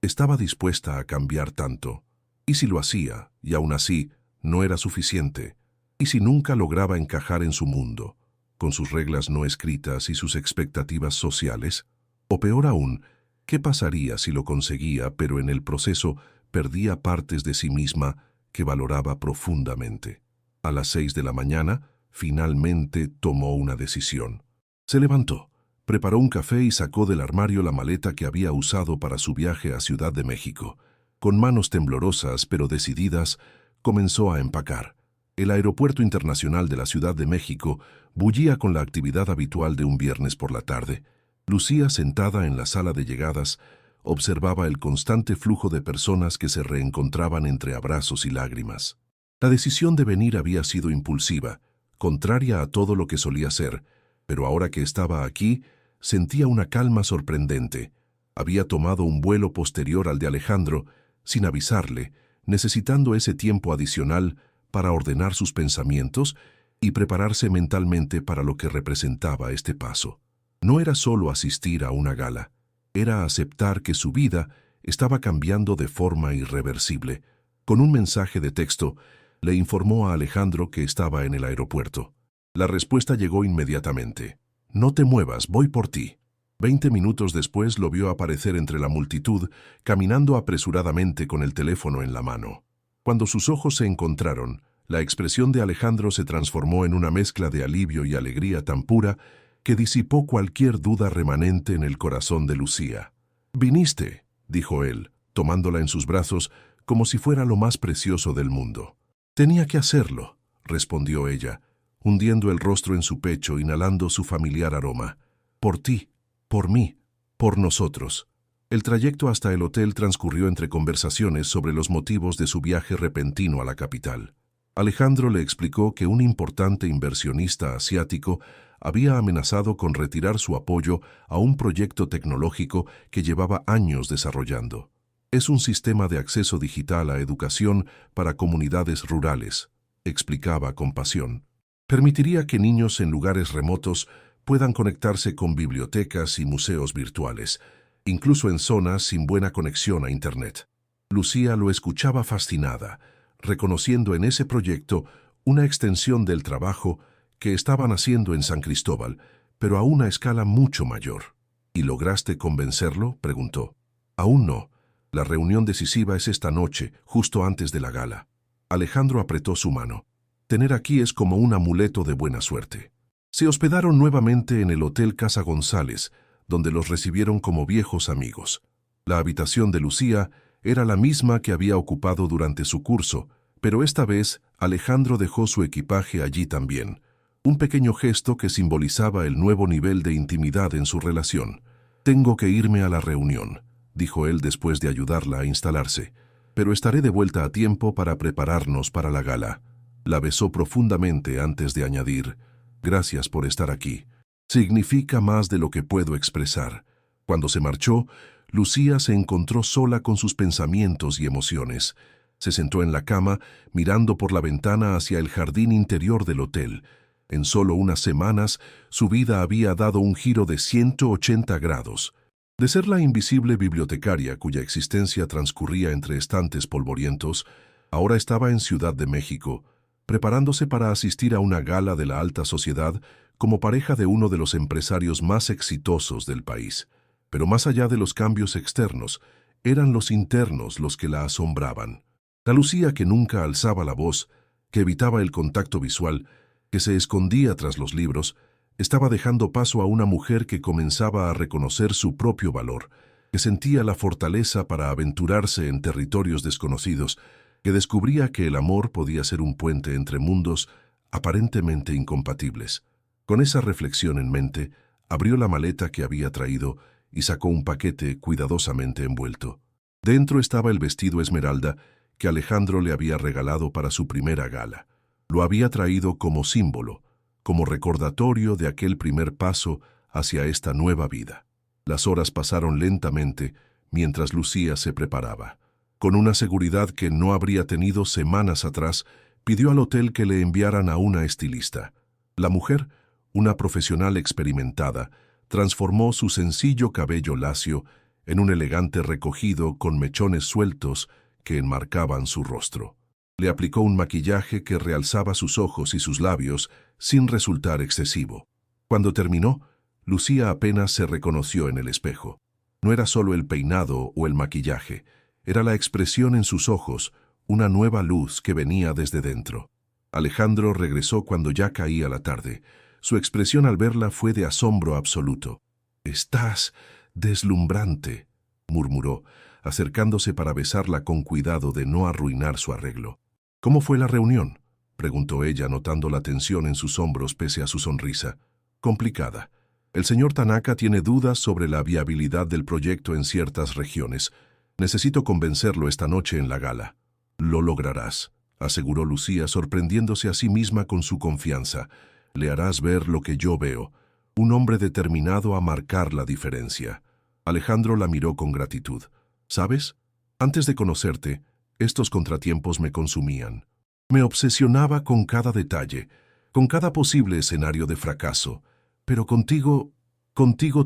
Estaba dispuesta a cambiar tanto. ¿Y si lo hacía, y aún así, no era suficiente? ¿Y si nunca lograba encajar en su mundo, con sus reglas no escritas y sus expectativas sociales? O peor aún, ¿qué pasaría si lo conseguía, pero en el proceso perdía partes de sí misma que valoraba profundamente? A las 6 de la mañana, finalmente tomó una decisión. Se levantó, preparó un café y sacó del armario la maleta que había usado para su viaje a Ciudad de México. Con manos temblorosas pero decididas, comenzó a empacar. El Aeropuerto Internacional de la Ciudad de México bullía con la actividad habitual de un viernes por la tarde. Lucía, sentada en la sala de llegadas, observaba el constante flujo de personas que se reencontraban entre abrazos y lágrimas. La decisión de venir había sido impulsiva, contraria a todo lo que solía ser, pero ahora que estaba aquí, sentía una calma sorprendente. Había tomado un vuelo posterior al de Alejandro, sin avisarle, necesitando ese tiempo adicional para ordenar sus pensamientos y prepararse mentalmente para lo que representaba este paso. No era solo asistir a una gala, era aceptar que su vida estaba cambiando de forma irreversible. Con un mensaje de texto, le informó a Alejandro que estaba en el aeropuerto. La respuesta llegó inmediatamente. «No te muevas, voy por ti». 20 minutos después lo vio aparecer entre la multitud, caminando apresuradamente con el teléfono en la mano. Cuando sus ojos se encontraron, la expresión de Alejandro se transformó en una mezcla de alivio y alegría tan pura que disipó cualquier duda remanente en el corazón de Lucía. «Viniste», dijo él, tomándola en sus brazos como si fuera lo más precioso del mundo. «Tenía que hacerlo», respondió ella, hundiendo el rostro en su pecho, inhalando su familiar aroma. «Por ti, por mí, por nosotros». El trayecto hasta el hotel transcurrió entre conversaciones sobre los motivos de su viaje repentino a la capital. Alejandro le explicó que un importante inversionista asiático había amenazado con retirar su apoyo a un proyecto tecnológico que llevaba años desarrollando. «Es un sistema de acceso digital a educación para comunidades rurales», explicaba con pasión. «Permitiría que niños en lugares remotos puedan conectarse con bibliotecas y museos virtuales, incluso en zonas sin buena conexión a Internet». Lucía lo escuchaba fascinada, reconociendo en ese proyecto una extensión del trabajo que estaban haciendo en San Cristóbal, pero a una escala mucho mayor. «¿Y lograste convencerlo?», preguntó. «Aún no. La reunión decisiva es esta noche, justo antes de la gala». Alejandro apretó su mano. «Tener aquí es como un amuleto de buena suerte». Se hospedaron nuevamente en el Hotel Casa González, donde los recibieron como viejos amigos. La habitación de Lucía era la misma que había ocupado durante su curso, pero esta vez Alejandro dejó su equipaje allí también, un pequeño gesto que simbolizaba el nuevo nivel de intimidad en su relación. «Tengo que irme a la reunión», dijo él después de ayudarla a instalarse, «pero estaré de vuelta a tiempo para prepararnos para la gala». La besó profundamente antes de añadir: «Gracias por estar aquí. Significa más de lo que puedo expresar». Cuando se marchó, Lucía se encontró sola con sus pensamientos y emociones. Se sentó en la cama, mirando por la ventana hacia el jardín interior del hotel. En solo unas semanas, su vida había dado un giro de 180 grados. De ser la invisible bibliotecaria cuya existencia transcurría entre estantes polvorientos, ahora estaba en Ciudad de México, preparándose para asistir a una gala de la alta sociedad como pareja de uno de los empresarios más exitosos del país. Pero más allá de los cambios externos, eran los internos los que la asombraban. La Lucía que nunca alzaba la voz, que evitaba el contacto visual, que se escondía tras los libros, estaba dejando paso a una mujer que comenzaba a reconocer su propio valor, que sentía la fortaleza para aventurarse en territorios desconocidos, que descubría que el amor podía ser un puente entre mundos aparentemente incompatibles. Con esa reflexión en mente, abrió la maleta que había traído y sacó un paquete cuidadosamente envuelto. Dentro estaba el vestido esmeralda que Alejandro le había regalado para su primera gala. Lo había traído como símbolo, como recordatorio de aquel primer paso hacia esta nueva vida. Las horas pasaron lentamente mientras Lucía se preparaba. Con una seguridad que no habría tenido semanas atrás, pidió al hotel que le enviaran a una estilista. La mujer, una profesional experimentada, transformó su sencillo cabello lacio en un elegante recogido con mechones sueltos que enmarcaban su rostro. Le aplicó un maquillaje que realzaba sus ojos y sus labios sin resultar excesivo. Cuando terminó, Lucía apenas se reconoció en el espejo. No era solo el peinado o el maquillaje, era la expresión en sus ojos, una nueva luz que venía desde dentro. Alejandro regresó cuando ya caía la tarde. Su expresión al verla fue de asombro absoluto. «Estás deslumbrante», murmuró, acercándose para besarla con cuidado de no arruinar su arreglo. «¿Cómo fue la reunión?», preguntó ella, notando la tensión en sus hombros pese a su sonrisa. «Complicada. El señor Tanaka tiene dudas sobre la viabilidad del proyecto en ciertas regiones. Necesito convencerlo esta noche en la gala». «Lo lograrás», aseguró Lucía, sorprendiéndose a sí misma con su confianza. «Le harás ver lo que yo veo, un hombre determinado a marcar la diferencia». Alejandro la miró con gratitud. «¿Sabes? Antes de conocerte, estos contratiempos me consumían. Me obsesionaba con cada detalle, con cada posible escenario de fracaso. Pero contigo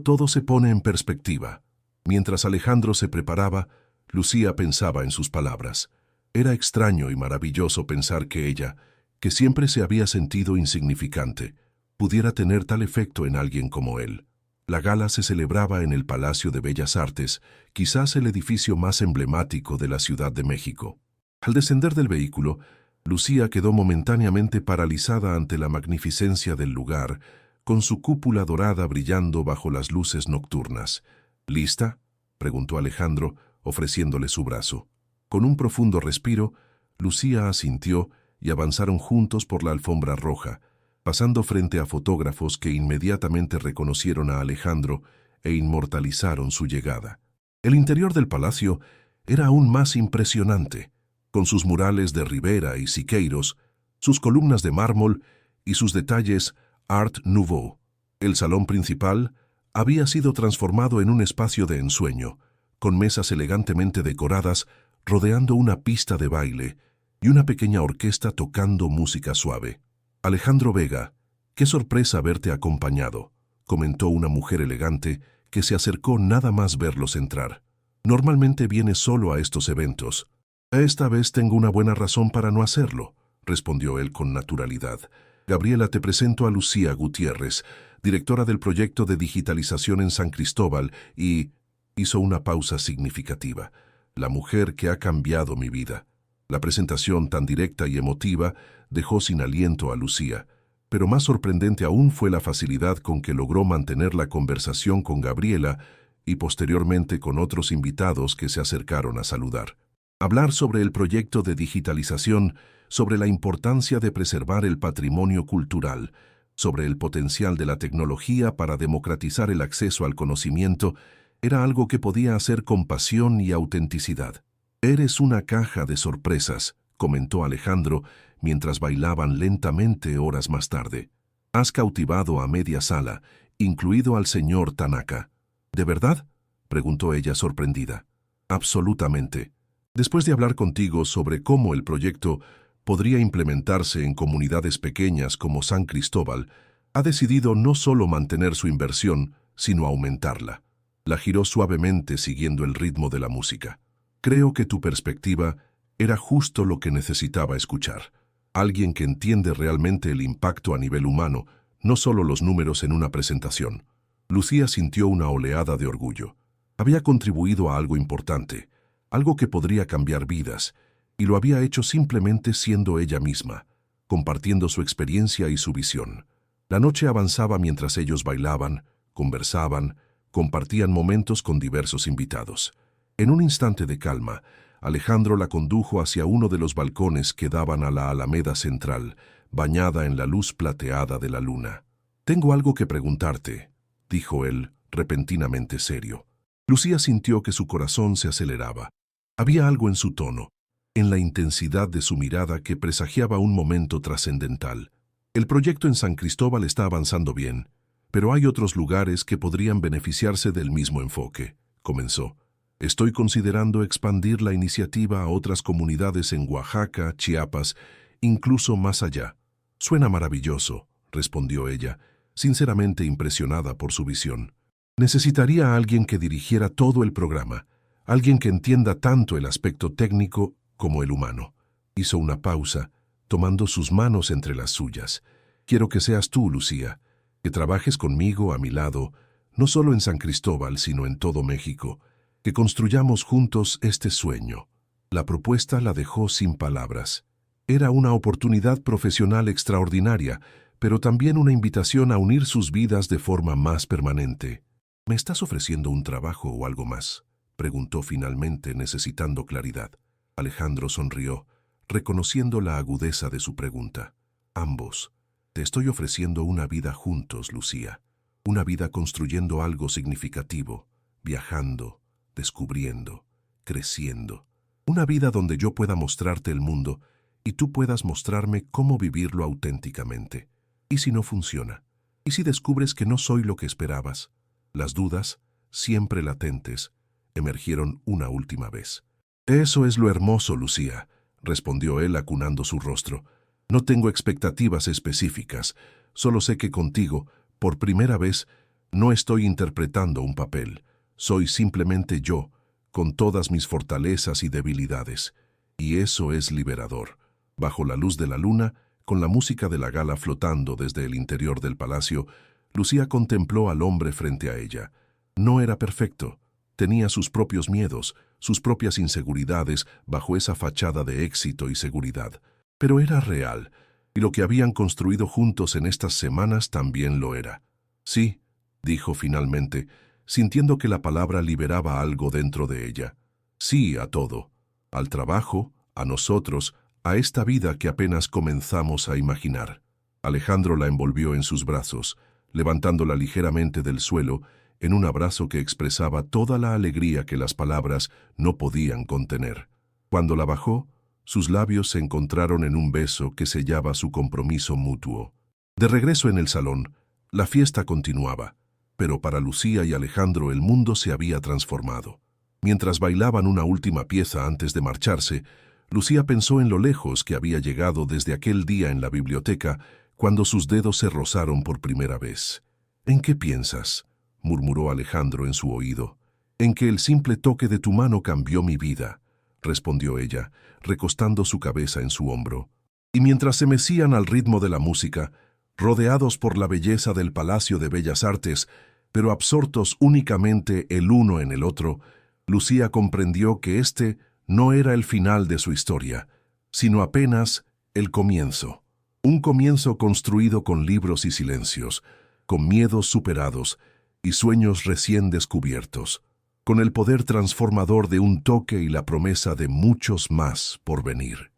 todo se pone en perspectiva». Mientras Alejandro se preparaba, Lucía pensaba en sus palabras. Era extraño y maravilloso pensar que ella, que siempre se había sentido insignificante, pudiera tener tal efecto en alguien como él. La gala se celebraba en el Palacio de Bellas Artes, quizás el edificio más emblemático de la Ciudad de México. Al descender del vehículo, Lucía quedó momentáneamente paralizada ante la magnificencia del lugar, con su cúpula dorada brillando bajo las luces nocturnas. «¿Lista?», preguntó Alejandro, ofreciéndole su brazo. Con un profundo respiro, Lucía asintió y avanzaron juntos por la alfombra roja, pasando frente a fotógrafos que inmediatamente reconocieron a Alejandro e inmortalizaron su llegada. El interior del palacio era aún más impresionante, con sus murales de Rivera y Siqueiros, sus columnas de mármol y sus detalles Art Nouveau. El salón principal había sido transformado en un espacio de ensueño, con mesas elegantemente decoradas rodeando una pista de baile y una pequeña orquesta tocando música suave. «Alejandro Vega, qué sorpresa verte acompañado», comentó una mujer elegante que se acercó nada más verlos entrar. «Normalmente vienes solo a estos eventos». «Esta vez tengo una buena razón para no hacerlo», respondió él con naturalidad. «Gabriela, te presento a Lucía Gutiérrez, directora del proyecto de digitalización en San Cristóbal y...» Hizo una pausa significativa. «La mujer que ha cambiado mi vida». La presentación tan directa y emotiva dejó sin aliento a Lucía, pero más sorprendente aún fue la facilidad con que logró mantener la conversación con Gabriela y posteriormente con otros invitados que se acercaron a saludar. Hablar sobre el proyecto de digitalización, sobre la importancia de preservar el patrimonio cultural, sobre el potencial de la tecnología para democratizar el acceso al conocimiento, era algo que podía hacer con pasión y autenticidad. «Eres una caja de sorpresas», comentó Alejandro mientras bailaban lentamente horas más tarde. «Has cautivado a media sala, incluido al señor Tanaka». «¿De verdad?», preguntó ella sorprendida. «Absolutamente. Después de hablar contigo sobre cómo el proyecto podría implementarse en comunidades pequeñas como San Cristóbal, ha decidido no solo mantener su inversión, sino aumentarla». La giró suavemente siguiendo el ritmo de la música. «Creo que tu perspectiva era justo lo que necesitaba escuchar. Alguien que entiende realmente el impacto a nivel humano, no solo los números en una presentación». Lucía sintió una oleada de orgullo. Había contribuido a algo importante, algo que podría cambiar vidas, y lo había hecho simplemente siendo ella misma, compartiendo su experiencia y su visión. La noche avanzaba mientras ellos bailaban, conversaban, compartían momentos con diversos invitados. En un instante de calma, Alejandro la condujo hacia uno de los balcones que daban a la alameda central, bañada en la luz plateada de la luna. «Tengo algo que preguntarte», dijo él, repentinamente serio. Lucía sintió que su corazón se aceleraba. Había algo en su tono, en la intensidad de su mirada que presagiaba un momento trascendental. «El proyecto en San Cristóbal está avanzando bien, pero hay otros lugares que podrían beneficiarse del mismo enfoque», comenzó. «Estoy considerando expandir la iniciativa a otras comunidades en Oaxaca, Chiapas, incluso más allá». «Suena maravilloso», respondió ella, sinceramente impresionada por su visión. «Necesitaría a alguien que dirigiera todo el programa, alguien que entienda tanto el aspecto técnico como el humano». Hizo una pausa, tomando sus manos entre las suyas. «Quiero que seas tú, Lucía. Que trabajes conmigo a mi lado, no solo en San Cristóbal, sino en todo México. Que construyamos juntos este sueño. La propuesta la dejó sin palabras. Era una oportunidad profesional extraordinaria, pero también una invitación a unir sus vidas de forma más permanente. ¿Me estás ofreciendo un trabajo o algo más?, preguntó finalmente, necesitando claridad. Alejandro sonrió, reconociendo la agudeza de su pregunta. Ambos. Te estoy ofreciendo una vida juntos, Lucía. Una vida construyendo algo significativo, viajando, descubriendo, creciendo. Una vida donde yo pueda mostrarte el mundo y tú puedas mostrarme cómo vivirlo auténticamente. ¿Y si no funciona? ¿Y si descubres que no soy lo que esperabas? Las dudas, siempre latentes, emergieron una última vez. Eso es lo hermoso, Lucía, respondió él acunando su rostro. No tengo expectativas específicas, solo sé que contigo, por primera vez, no estoy interpretando un papel. Soy simplemente yo, con todas mis fortalezas y debilidades. Y eso es liberador. Bajo la luz de la luna, con la música de la gala flotando desde el interior del palacio, Lucía contempló al hombre frente a ella. No era perfecto. Tenía sus propios miedos, sus propias inseguridades bajo esa fachada de éxito y seguridad. Pero era real, y lo que habían construido juntos en estas semanas también lo era. Sí, dijo finalmente, sintiendo que la palabra liberaba algo dentro de ella. Sí a todo. Al trabajo, a nosotros, a esta vida que apenas comenzamos a imaginar. Alejandro la envolvió en sus brazos, levantándola ligeramente del suelo, en un abrazo que expresaba toda la alegría que las palabras no podían contener. Cuando la bajó, sus labios se encontraron en un beso que sellaba su compromiso mutuo. De regreso en el salón, la fiesta continuaba, pero para Lucía y Alejandro el mundo se había transformado. Mientras bailaban una última pieza antes de marcharse, Lucía pensó en lo lejos que había llegado desde aquel día en la biblioteca, cuando sus dedos se rozaron por primera vez. «¿En qué piensas?», murmuró Alejandro en su oído. «En que el simple toque de tu mano cambió mi vida», respondió ella, recostando su cabeza en su hombro. Y mientras se mecían al ritmo de la música, rodeados por la belleza del Palacio de Bellas Artes, pero absortos únicamente el uno en el otro, Lucía comprendió que este no era el final de su historia, sino apenas el comienzo. Un comienzo construido con libros y silencios, con miedos superados y sueños recién descubiertos, con el poder transformador de un toque y la promesa de muchos más por venir.